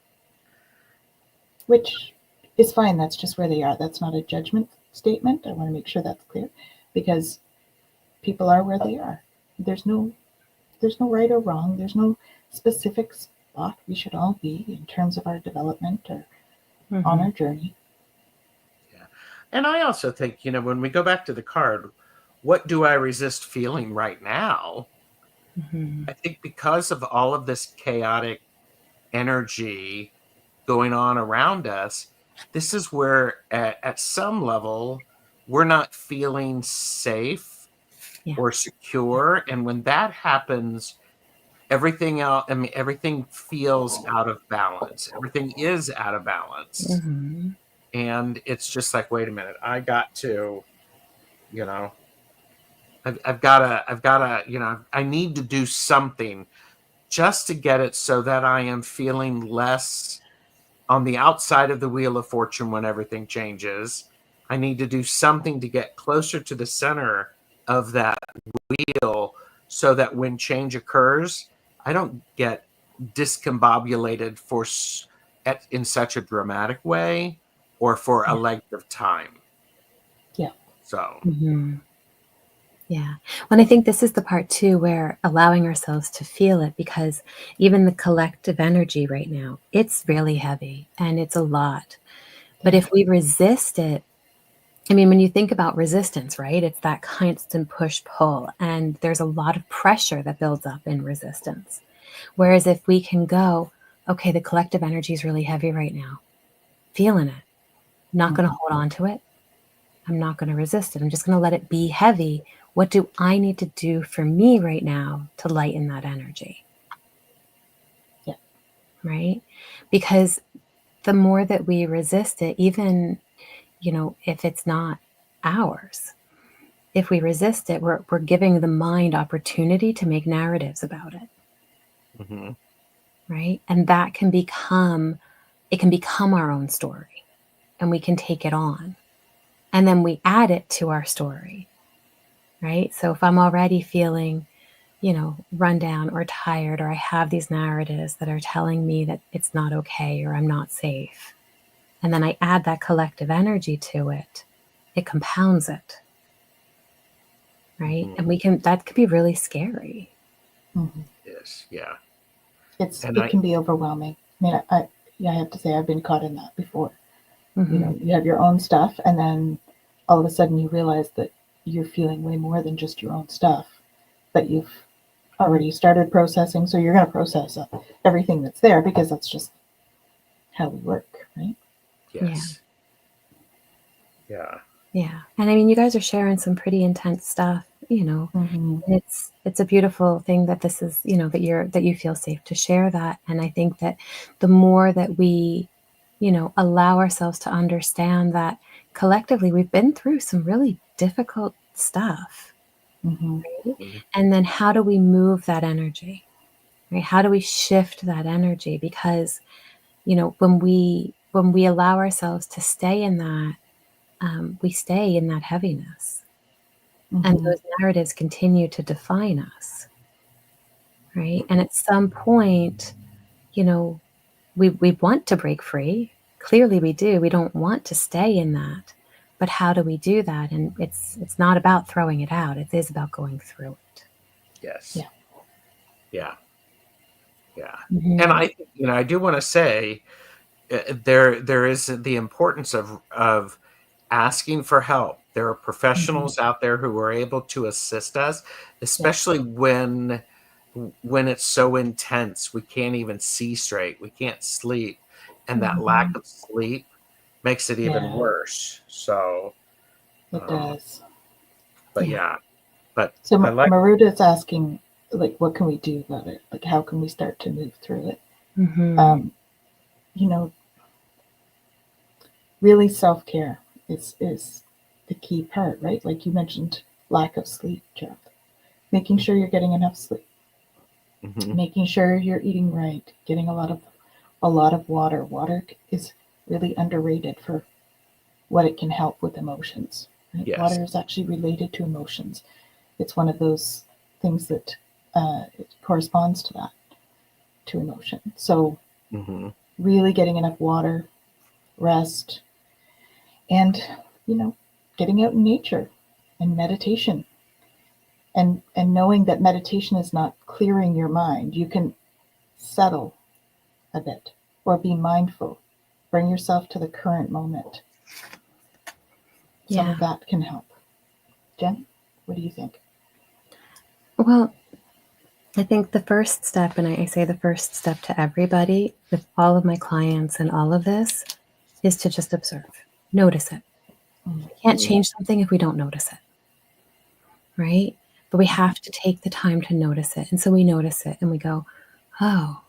Which is fine. That's just where they are. That's not a judgment statement. I want to make sure that's clear because people are where they are. There's no right or wrong. There's no specific spot we should all be in terms of our development or on Mhm. our journey. Yeah. And I also think, when we go back to the card, what do I resist feeling right now? Mhm. I think because of all of this chaotic energy going on around us, this is where at some level we're not feeling safe Yeah. or secure. And when that happens, everything else, I mean, everything feels out of balance. Everything is out of balance. Mhm. And it's just like, wait a minute, I got to, you know, I need to do something just to get it so that I am feeling less on the outside of the wheel of fortune when everything changes. I need to do something to get closer to the center of that wheel so that when change occurs, I don't get discombobulated in such a dramatic way or for a Yeah. length of time. Yeah. So, Mhm. Yeah. Well, I think this is the part too where allowing ourselves to feel it, because even the collective energy right now, it's really heavy and it's a lot. But if we resist it, I mean, when you think about resistance, right, it's that constant push pull, and there's a lot of pressure that builds up in resistance. Whereas if we can go, okay, the collective energy is really heavy right now, feeling it, not going to hold on to it. I'm not going to resist it. I'm just going to let it be heavy. What do I need to do for me right now to lighten that energy? Yeah. Right? Because the more that we resist it, even, if it's not ours, if we resist it, we're giving the mind opportunity to make narratives about it. Mm-hmm. Right? And that can become our own story, and we can take it on. And then we add it to our story. Right? So if I'm already feeling, run down or tired, or I have these narratives that are telling me that it's not okay or I'm not safe, and then I add that collective energy to it, it compounds it. Right? Mm-hmm. And that could be really scary. Mm-hmm. Yes. Yeah. It can be overwhelming. I mean, I have to say I've been caught in that before. Mm-hmm. You have your own stuff, and then all of a sudden you realize that you're feeling way more than just your own stuff, but you've already started processing, so you're going to process everything that's there, because that's just how we work, right? Yes. Yeah. Yeah. And I mean, you guys are sharing some pretty intense stuff, Mm-hmm. and it's a beautiful thing that this is, that you feel safe to share that. And I think that the more that we, allow ourselves to understand that collectively we've been through some really difficult stuff, Mm-hmm. right? And then how do we move that energy, right? How do we shift that energy? Because, when we allow ourselves to stay in that, we stay in that heaviness. And Mm-hmm. those narratives continue to define us, right? And at some point, we want to break free. Clearly we do. We don't want to stay in that. But how do we do that? And it's not about throwing it out. It is about going through it. Yes. Yeah. Yeah. Yeah. Mm-hmm. And I do want to say there is the importance of asking for help. There are professionals out there who are able to assist us, especially when it's so intense we can't even see straight, we can't sleep, and that lack of sleep makes it even Yeah, worse. So it does. but Yeah. yeah, but So I like Maruta's asking, like, what can we do about it? Like, how can we start to move through it? Mm-hmm. You know, really self-care is the key part, right? Like you mentioned, lack of sleep, Gerald. Making sure you're getting enough sleep, mhm, making sure you're eating right, getting a lot of water. Water is really underrated for what it can help with emotions. Right? yes, Water is actually related to emotions. It's one of those things that it corresponds to that, to emotion. So hmm, really getting enough water, rest, and getting out in nature and meditation, and knowing that meditation is not clearing your mind. You can settle a bit or be mindful, bring yourself to the current moment. Some Yeah. of that can help. Jen, what do you think? Well, I think the first step, and I say the first step to everybody with all of my clients and all of this, is to just observe. Notice it. Mm. We can't change something if we don't notice it, right? But we have to take the time to notice it. And so we notice it and we go, oh,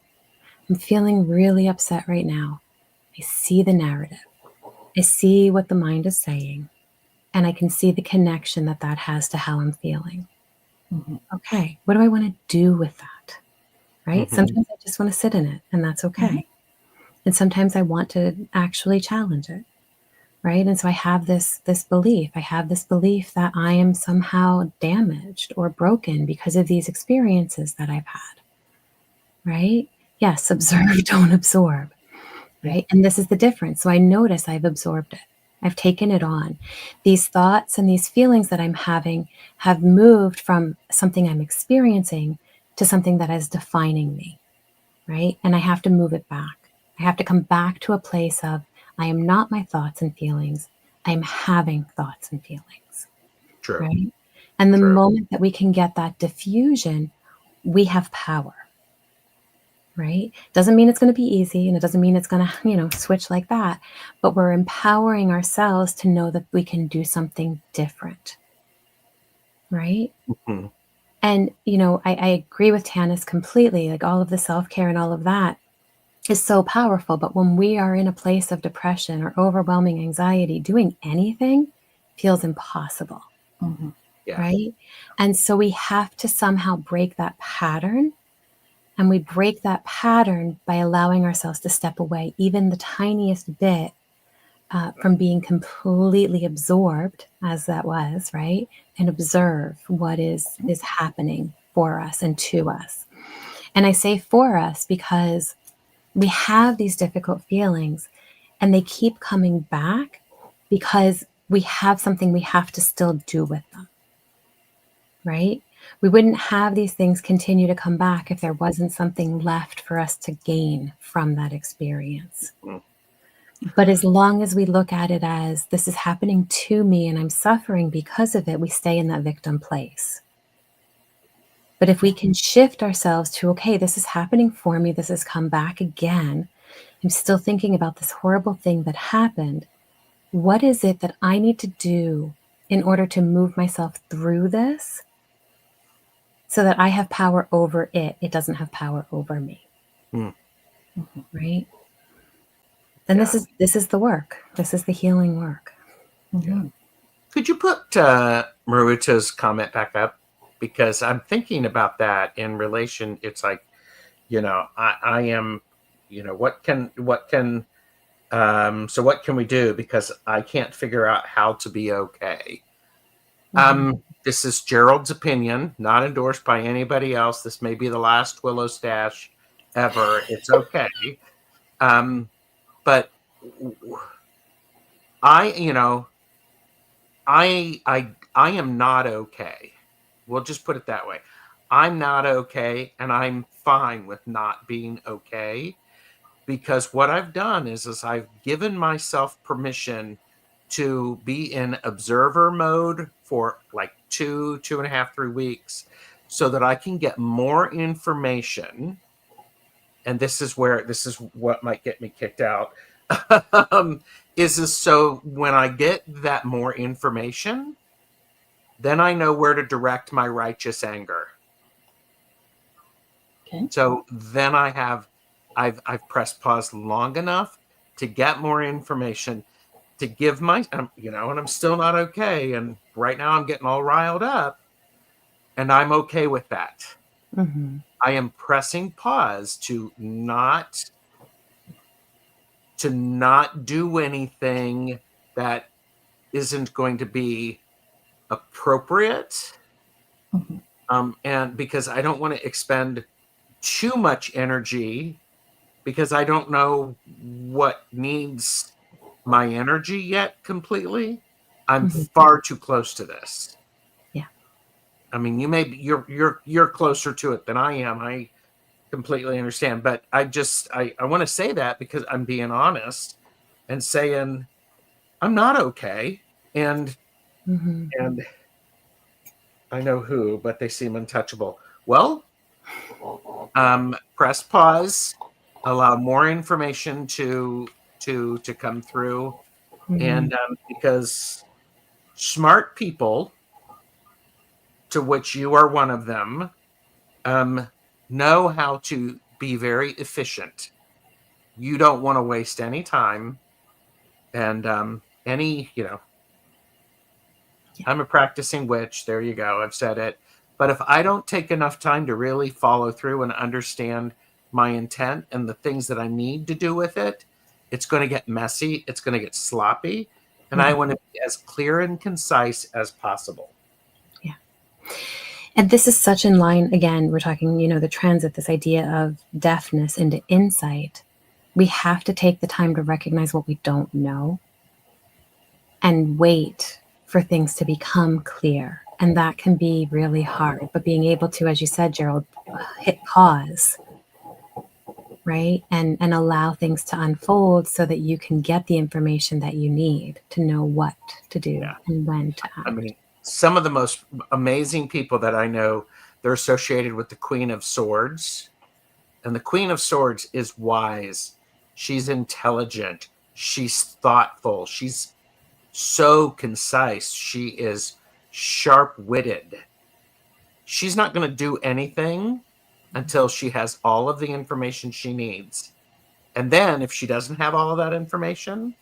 I'm feeling really upset right now. I see the narrative. I see what the mind is saying, and I can see the connection that that has to how I'm feeling. Mhm. Okay, what do I want to do with that? Right? hmm, Sometimes I just want to sit in it, and that's Mhm. okay. And sometimes I want to actually challenge it, right? And so I have this belief. I have this belief that I am somehow damaged or broken because of these experiences that I've had, right? Yes, observe, don't absorb, Yeah. right? And this is the difference. So I notice I've absorbed it. I've taken it on. These thoughts and these feelings that I'm having have moved from something I'm experiencing to something that is defining me, right? And I have to move it back. I have to come back to a place of, I am not my thoughts and feelings. I am having thoughts and feelings, True. right? And the True. moment that we can get that diffusion, we have power, right? Doesn't mean it's going to be easy, and it doesn't mean it's going to, switch like that, but we're empowering ourselves to know that we can do something different, right? Mhm. And, I agree with Tanys completely, like all of the self-care and all of that is so powerful. But when we are in a place of depression or overwhelming anxiety, doing anything feels impossible, Mm-hmm. Yeah. right? And so we have to somehow break that pattern. And we break that pattern by allowing ourselves to step away, even the tiniest bit, from being completely absorbed, as that was, right? And observe what is happening for us and to us. And I say for us because we have these difficult feelings and they keep coming back because we have something we have to still do with them, right? We wouldn't have these things continue to come back if there wasn't something left for us to gain from that experience. Mm. But as long as we look at it as this is happening to me and I'm suffering because of it, we stay in that victim place. But if we can shift ourselves to, okay, this is happening for me, this has come back again, I'm still thinking about this horrible thing that happened. What is it that I need to do in order to move myself through this so that I have power over it? It doesn't have power over me. Mm. Right? And Yeah. this is the work. This is the healing work. Mm-hmm. Could you put Maruta's comment back up? Because I'm thinking about that in relation. It's like, I am, so what can we do? Because I can't figure out how to be okay. Mhm. This is Gerald's opinion, not endorsed by anybody else. This may be the last TwillowStache ever. It's okay. But I, I am not okay. We'll just put it that way. I'm not okay, and I'm fine with not being okay, because what I've done is I've given myself permission to be in observer mode for like 2.5, 3 weeks, so that I can get more information. And this is what might get me kicked out. So when I get that more information, then I know where to direct my righteous anger. Okay. So then I've pressed pause long enough to get more information to give and I'm still not okay. And right now I'm getting all riled up, and I'm okay with that. Mhm. I am pressing pause to not do anything that isn't going to be appropriate. Mm-hmm. And because I don't want to expend too much energy, because I don't know what needs my energy yet completely. I'm Mhm. far too close to this. Yeah. I mean, you're closer to it than I am. I completely understand, but I want to say that because I'm being honest and saying I'm not okay, and Mhm. and I know who, but they seem untouchable. Well, press pause, allow more information to come through, Mhm. and because smart people, to which you are one of them, um, know how to be very efficient. You don't want to waste any time, and Yeah. I'm a practicing witch. There you go. I've said it. But if I don't take enough time to really follow through and understand my intent and the things that I need to do with it, it's going to get messy. It's going to get sloppy. And I Mhm. want to be as clear and concise as possible. Yeah. And this is such in line, again, we're talking, the transit, this idea of deafness into insight. We have to take the time to recognize what we don't know. and wait for things to become clear. And that can be really hard. But being able to, as you said, Gerald, hit pause, right? And allow things to unfold so that you can get the information that you need to know what to do and when to act. I mean, some of the most amazing people that I know, they're associated with the Queen of Swords. And the Queen of Swords is wise. She's intelligent. She's thoughtful. She's so concise. She is sharp-witted. She's not going to do anything until she has all of the information she needs. And then if she doesn't have all of that information,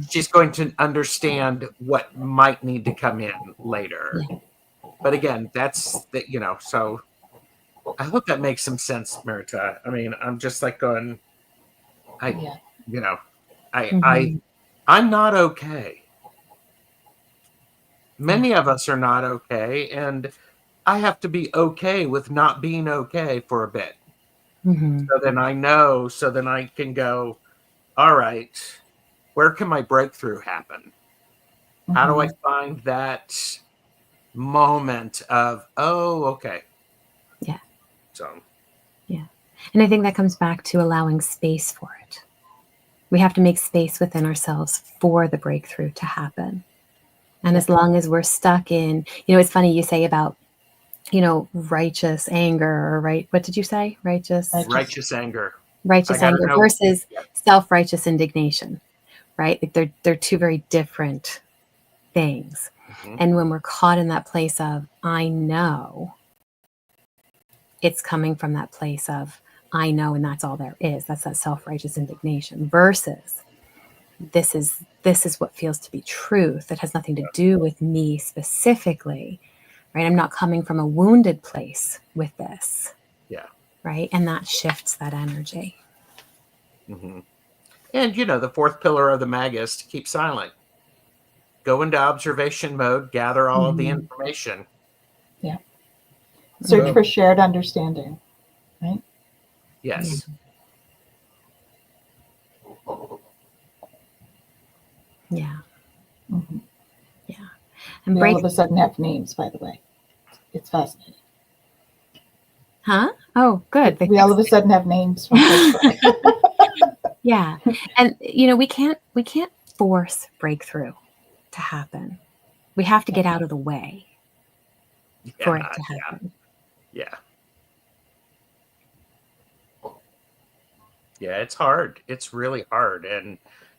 she's going to understand what might need to come in later. Yeah. But again, that's the, you know, so I hope that makes some sense, Marita. I mean, I'm just like going, you know, I'm not okay. Many of us are not okay, and I have to be okay with not being okay for a bit. So then I know, so then I can go, all right, where can my breakthrough happen? How do I find that moment of, oh, okay. Yeah. So. Yeah. And I think that comes back to allowing space for it. We have to make space within ourselves for the breakthrough to happen. And as long as we're stuck in, you know, it's funny you say about, you know, righteous anger or what did you say? Righteous anger. Righteous anger versus self-righteous indignation, right? Like they're two very different things. And when we're caught in that place of, I know, it's coming from that place of, I know, and that's all there is. That's that self-righteous indignation versus this is what feels to be truth. It has nothing to do with me specifically, right? I'm not coming from a wounded place with this. Yeah. Right? And that shifts that energy. And, you know, the fourth pillar of the Magus, keep silent. Go into observation mode, gather all of the information. Yeah. Search for shared understanding, right? Yes. Yeah. Yeah. And we all of a sudden have names, by the way. It's fascinating. Huh? Oh, good. We all of a sudden have names. Yeah. And, you know, we can't force breakthrough to happen. We have to get out of the way for it to happen. Yeah. Yeah, it's hard. It's really hard. And,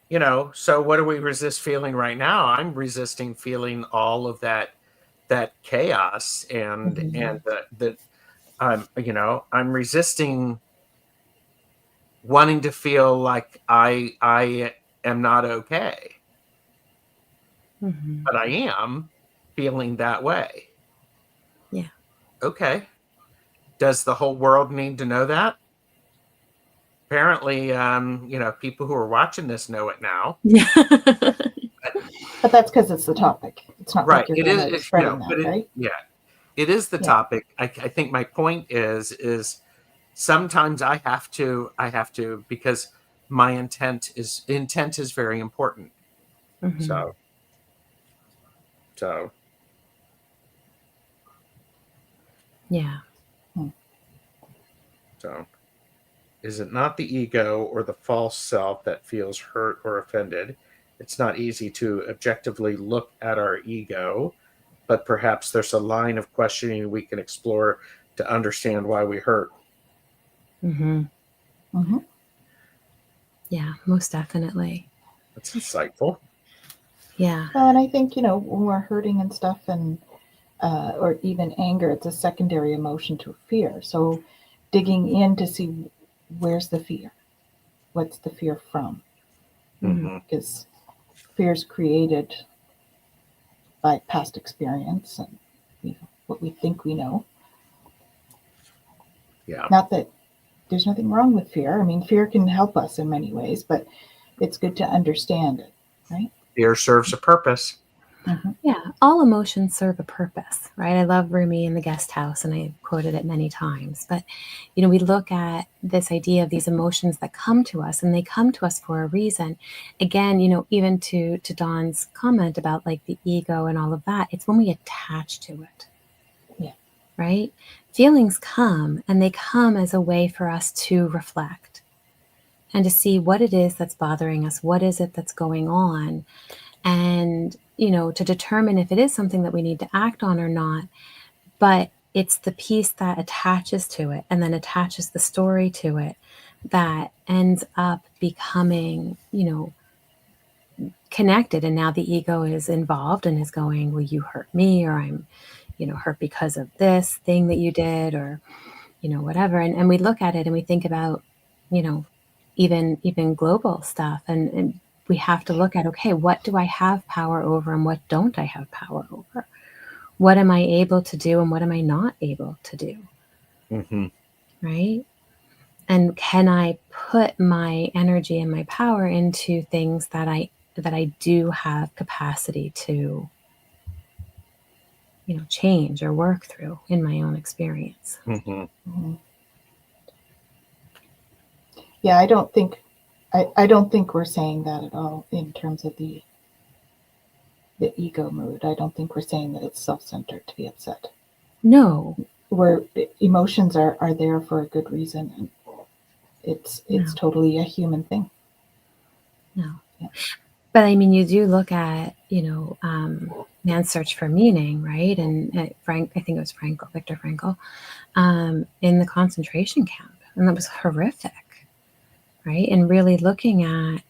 you know, so what do we resist feeling right now? I'm resisting feeling all of that chaos and you know, I'm resisting wanting to feel like I am not okay. But I am feeling that way. Yeah. Okay. Does the whole world need to know that? Apparently, you know, people who are watching this know it now. Yeah. But that's because it's the topic. It's not right. Like you're spreading that, right? Yeah. It is the topic. I think my point is sometimes I have to because my intent is very important. So yeah. So is it not the ego or the false self that feels hurt or offended? It's not easy to objectively look at our ego, but perhaps there's a line of questioning we can explore to understand why we hurt. Yeah, most definitely. That's insightful. Yeah. Well, and I think, you know, when we're hurting and stuff and or even anger, it's a secondary emotion to fear. So digging in to see where's the fear? What's the fear from? Because fear is created by past experience and, you know, what we think we know. Yeah. Not that there's nothing wrong with fear. I mean, fear can help us in many ways, but it's good to understand it, right? Fear serves a purpose. Yeah, all emotions serve a purpose, right? I love Rumi in The Guest House, and I quoted it many times. But, we look at this idea of these emotions that come to us, and they come to us for a reason. Again, even to Dawn's comment about like the ego and all of that, it's when we attach to it. Yeah. Right? Feelings come, and they come as a way for us to reflect and to see what it is that's bothering us, what is it that's going on, and to determine if it is something that we need to act on or not. But it's the piece that attaches to it and then attaches the story to it that ends up becoming, connected. And now the ego is involved and is going, well, you hurt me, or I'm, hurt because of this thing that you did, or, whatever. And we look at it and we think about, even global stuff. And we have to look at, okay, what do I have power over and what don't I have power over? What am I able to do and what am I not able to do? Right? And can I put my energy and my power into things that I do have capacity to, change or work through in my own experience? Yeah, I don't think we're saying that at all in terms of the ego mood. I don't think we're saying that it's self-centered to be upset. No. Where emotions are there for a good reason, and it's totally a human thing. No. Yeah. But I mean, you do look at, Man's Search for Meaning, right? And I think it was Viktor Frankl, in the concentration camp. And that was horrific, right? And really looking at,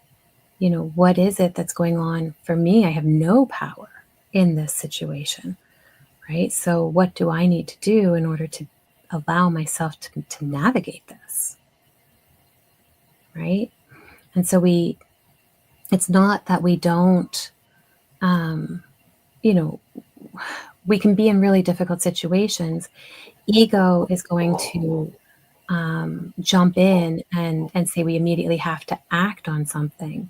what is it that's going on for me? I have no power in this situation, right? So what do I need to do in order to allow myself to navigate this, right? And so it's not that we don't, we can be in really difficult situations. Ego is going to jump in and say we immediately have to act on something.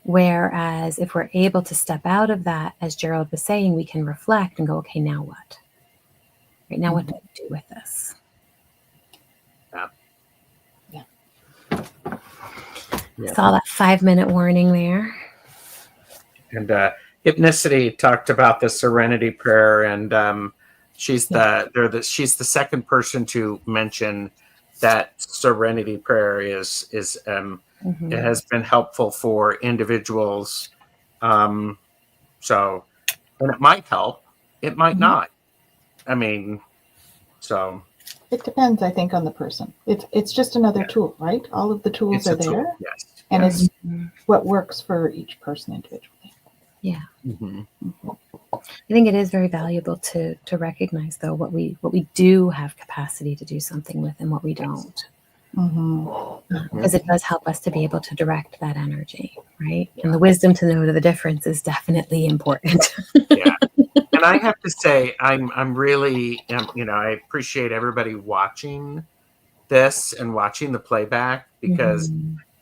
Whereas if we're able to step out of that, as Gerald was saying, we can reflect and go, okay, now what? Right now, what do I do with this? Yeah. Saw that 5-minute warning there. And Hypnicity talked about the Serenity Prayer, and she's the second person to mention that Serenity Prayer is it has been helpful for individuals. So, and it might help, it might not. I mean, so it depends, I think, on the person. It's just another tool, right? All of the tools are there, tool. Yes, and it's what works for each person individually. Yeah. I think it is very valuable to recognize, though, what we do have capacity to do something with and what we don't. Because it does help us to be able to direct that energy, right? And the wisdom to know the difference is definitely important. Yeah. And I have to say, I'm really, I appreciate everybody watching this and watching the playback, because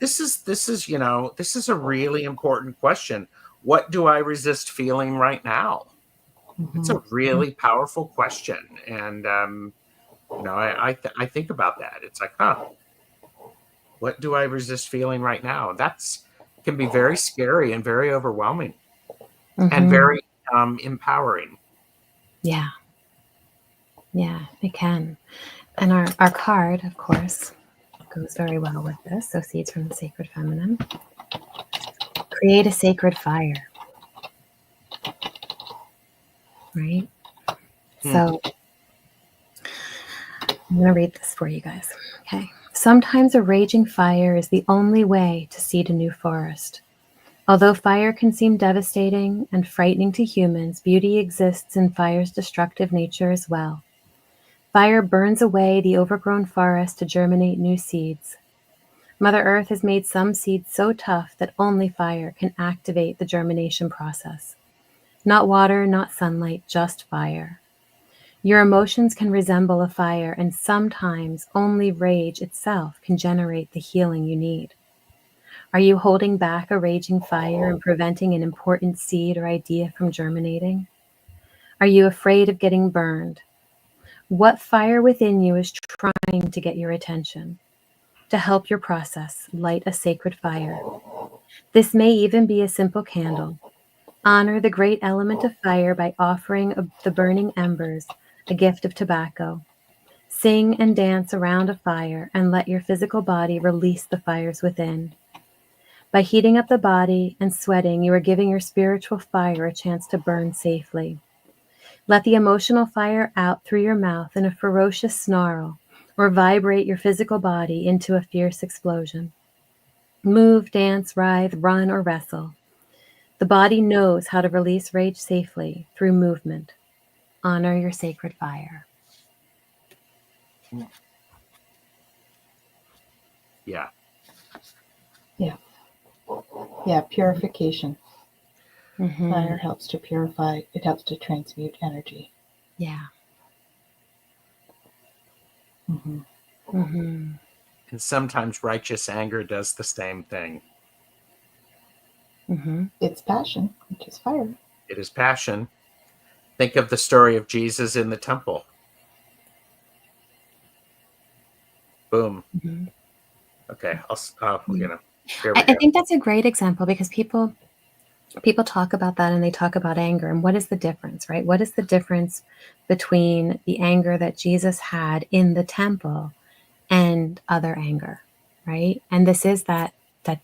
this is a really important question. What do I resist feeling right now? It's a really powerful question. And, I think about that. It's like, what do I resist feeling right now? Can be very scary and very overwhelming and very empowering. Yeah. Yeah, it can. And our card, of course, goes very well with this. So Seeds from the Sacred Feminine. Create a sacred fire. Right? So I'm going to read this for you guys. Okay. Sometimes a raging fire is the only way to seed a new forest. Although fire can seem devastating and frightening to humans, beauty exists in fire's destructive nature as well. Fire burns away the overgrown forest to germinate new seeds. Mother Earth has made some seeds so tough that only fire can activate the germination process. Not water, not sunlight, just fire. Your emotions can resemble a fire, and sometimes only rage itself can generate the healing you need. Are you holding back a raging fire and preventing an important seed or idea from germinating? Are you afraid of getting burned? What fire within you is trying to get your attention? To help your process, light a sacred fire. This may even be a simple candle. Honor the great element of fire by offering the burning embers a gift of tobacco. Sing and dance around a fire and let your physical body release the fires within. By heating up the body and sweating, you are giving your spiritual fire a chance to burn safely. Let the emotional fire out through your mouth in a ferocious snarl, or vibrate your physical body into a fierce explosion. Move, dance, writhe, run, or wrestle. The body knows how to release rage safely through movement. Honor your sacred fire. Yeah. Yeah, purification. Mm-hmm. Fire helps to purify. It helps to transmute energy. Yeah. Mm-hmm. Mm-hmm. And sometimes righteous anger does the same thing. Mm-hmm. It's passion, which is fire. It is passion. Think of the story of Jesus in the temple. Boom. Mm-hmm. Okay. Here we I go. think that's a great example because people talk about that and they talk about anger and what is the difference, right? What is the difference between the anger that Jesus had in the temple and other anger, right? And this is that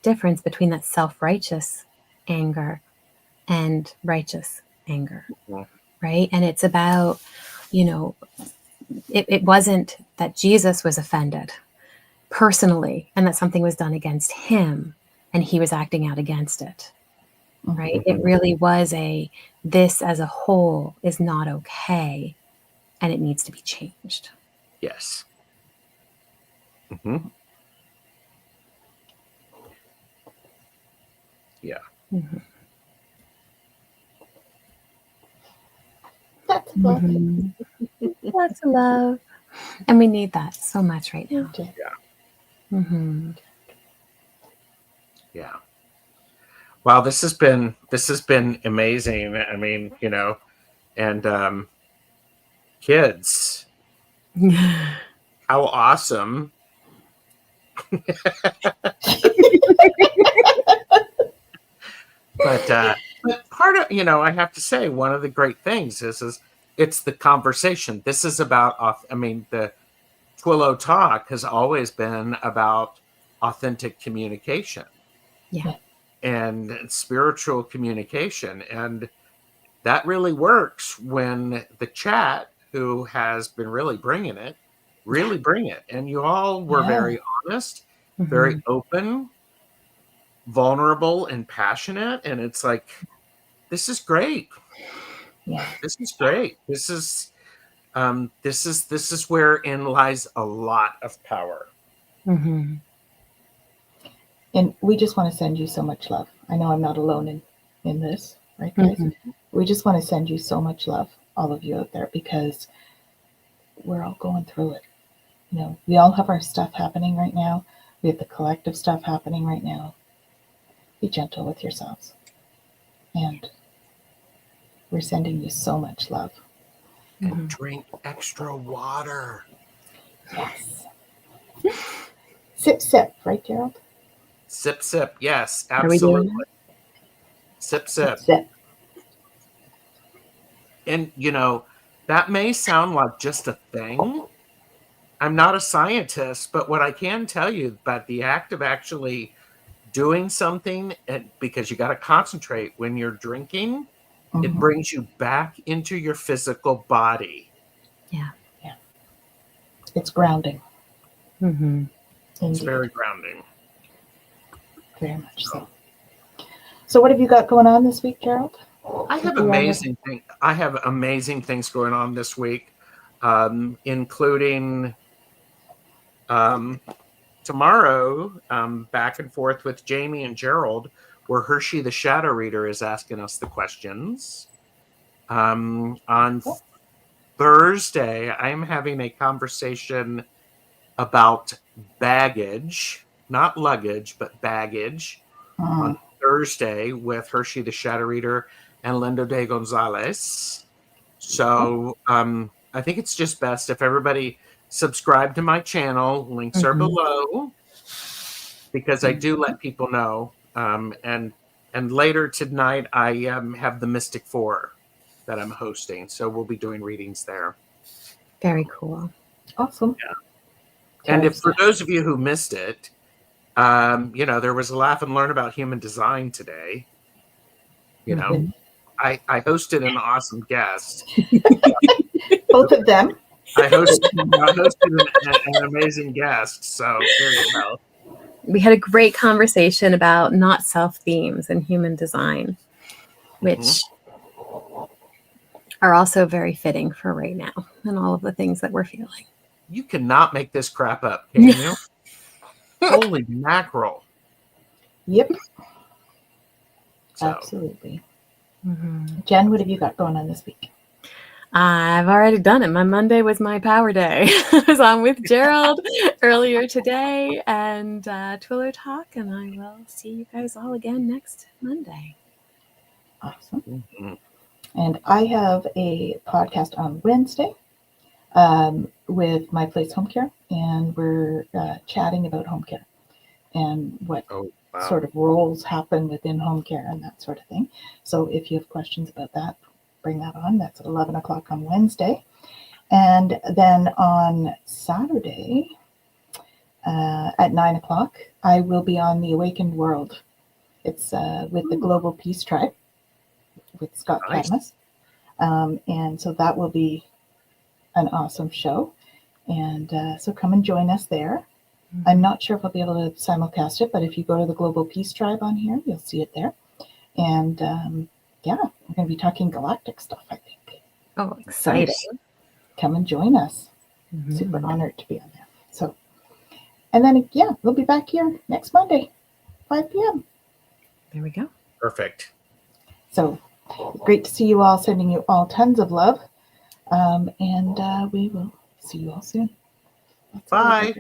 difference between that self-righteous anger and righteous anger, Mhm. right? And it's about, it wasn't that Jesus was offended personally and that something was done against him and he was acting out against it, right? Mhm. It really was this as a whole is not okay and it needs to be changed. Yes. Mm-hmm. Yeah. Mm-hmm. That's love. Mm-hmm. Lots of love. And we need that so much right now. Okay. Mm-hmm. Yeah. Wow, this has been amazing. I mean, and kids, how awesome. But part of, I have to say, one of the great things is it's the conversation. This is about, the Twillow talk has always been about authentic communication Yeah. and spiritual communication. And that really works when the chat, who has been really bringing it, bring it. And you all were very honest, very Mm-hmm. open, vulnerable, and passionate. And it's like, this is great. Yeah. This is great. This is wherein lies a lot of power. Mm-hmm. And we just want to send you so much love. I know I'm not alone in this, right, guys? Mm-hmm. We just want to send you so much love, all of you out there, because we're all going through it. We all have our stuff happening right now. We have the collective stuff happening right now. Be gentle with yourselves. And we're sending you so much love. And drink extra water. Yes. Sip, sip, right, Gerald? Sip, sip. Yes, Are we doing absolutely. Sip, sip. Sip. And, that may sound like just a thing. I'm not a scientist, but what I can tell you about the act of actually doing something, because you got to concentrate when you're drinking, it Mhm. brings you back into your physical body. Yeah. Yeah. It's grounding. Mm-hmm. It's Indeed. very grounding. Very much so. So what have you got going on this week, Gerald? I have amazing things going on this week, including tomorrow, back and forth with Jamie and Gerald, where Hershey the Shadow Reader is asking us the questions. On Thursday, I'm having a conversation about baggage, not luggage, but baggage on Thursday with Hershey the Shadow Reader and Lindo de Gonzalez. So I think it's just best if everybody subscribe to my channel. Links are below, because I do let people know. And later tonight, I have the Mystic Four that I'm hosting. So we'll be doing readings there. Very cool. Awesome. Yeah. And if for those of you who missed it, there was a laugh and learn about human design today. I hosted an awesome guest. Both of them. I hosted an amazing guest. So there you go. We had a great conversation about not self themes and human design, which are also very fitting for right now and all of the things that we're feeling. You cannot make this crap up, can you? Holy mackerel. Yep. So. Absolutely. Jen, what have you got going on this week? I've already done it. My Monday was my power day. I was on with Gerald earlier today and TwillowStache, and I will see you guys all again next Monday. Awesome. And I have a podcast on Wednesday with My Place Home Care, and we're chatting about home care and what sort of roles happen within home care and that sort of thing. So if you have questions about that, bring that on. That's at 11 o'clock on Wednesday. And then on Saturday at 9 o'clock, I will be on The Awakened World. It's with the Global Peace Tribe with Scott Cadmus. And so that will be an awesome show. And so come and join us there. I'm not sure if I'll be able to simulcast it, but if you go to the Global Peace Tribe on here, you'll see it there. And we're going to be talking galactic stuff, I think. Oh, exciting. So come and join us. Super honored to be on there. So, and then, we'll be back here next Monday, 5 p.m. There we go. Perfect. So great to see you all, sending you all tons of love. And we will see you all soon. Bye.